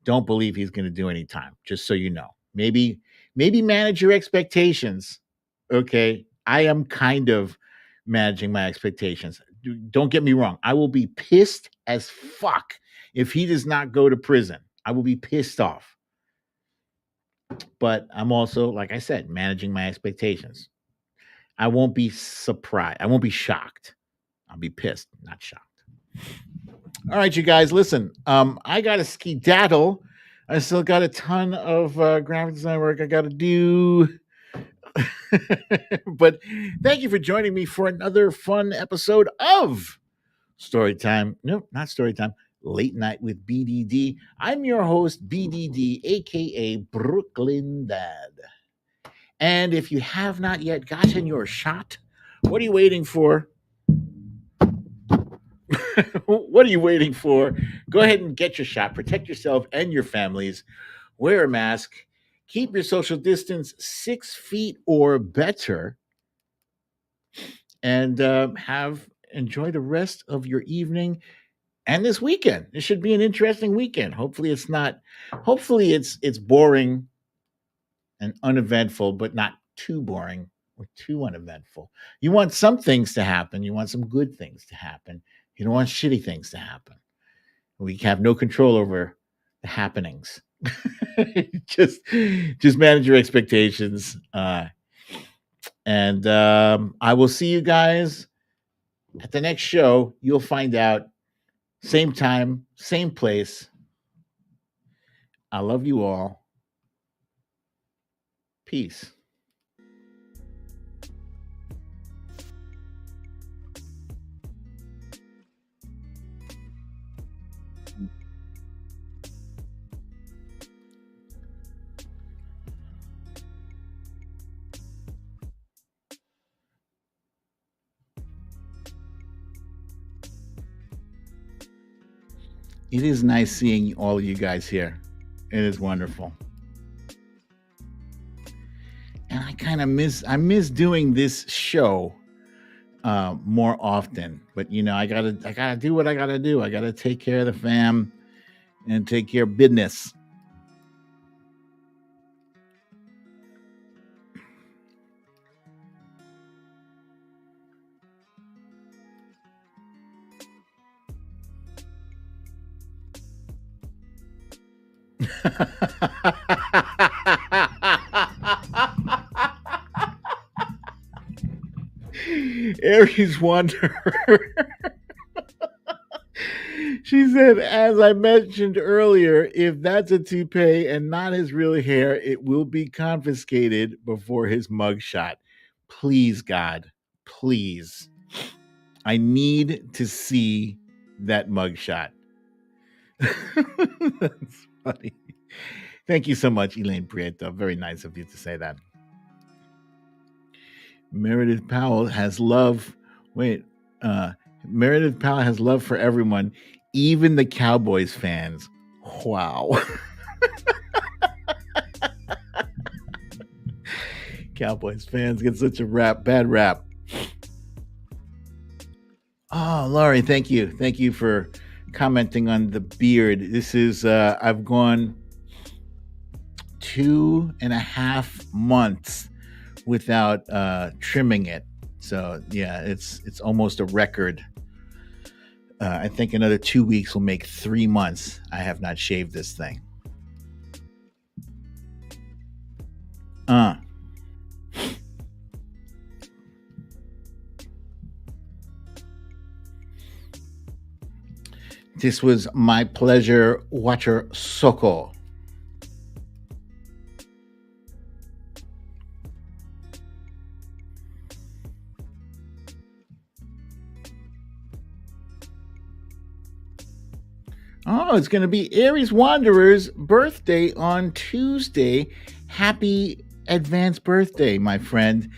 don't believe he's going to do any time. Just so you know, maybe manage your expectations. Okay, I am kind of managing my expectations. Don't get me wrong. I will be pissed as fuck if he does not go to prison. I will be pissed off. But I'm also, like I said, managing my expectations. I won't be surprised. I won't be shocked. I'll be pissed, not shocked. All right, you guys, listen. I got to skedaddle. I still got a ton of graphic design work I got to do. But thank you for joining me for another fun episode of Storytime. No, not Storytime. Late Night with BDD. I'm your host, BDD, aka Brooklyn Dad. And if you have not yet gotten your shot, what are you waiting for? What are you waiting for? Go ahead and get your shot. Protect yourself and your families. Wear a mask. Keep your social distance 6 feet or better. And enjoy the rest of your evening and this weekend. It should be an interesting weekend. Hopefully it's not. Hopefully it's boring and uneventful, but not too boring or too uneventful. You want some things to happen. You want some good things to happen. You don't want shitty things to happen. We have no control over the happenings. just manage your expectations. And I will see you guys at the next show. You'll find out. Same time, same place. I love you all. Peace. It is nice seeing all of you guys here. It is wonderful. And I miss doing this show more often. But I gotta do what I gotta do. I gotta take care of the fam and take care of business. Aries Wanderer. She said, as I mentioned earlier, if that's a toupee and not his real hair, it will be confiscated before his mugshot. Please, God, please. I need to see that mugshot. That's funny. Thank you so much, Elaine Prieto. Very nice of you to say that. Meredith Powell has love. Wait, Meredith Powell has love for everyone, even the Cowboys fans. Wow. Cowboys fans get such a bad rap. Oh, Laurie, thank you. Thank you for commenting on the beard. This is, I've gone 2.5 months without trimming it. So yeah, it's almost a record. I think another 2 weeks will make 3 months I have not shaved this thing. This was my pleasure, Watcher Soko. Oh, it's going to be Aries Wanderer's birthday on Tuesday. Happy advanced birthday, my friend.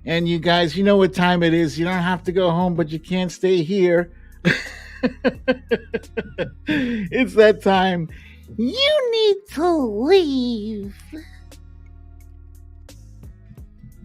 And you guys, you know what time it is. You don't have to go home, but you can't stay here. It's that time. You need to leave.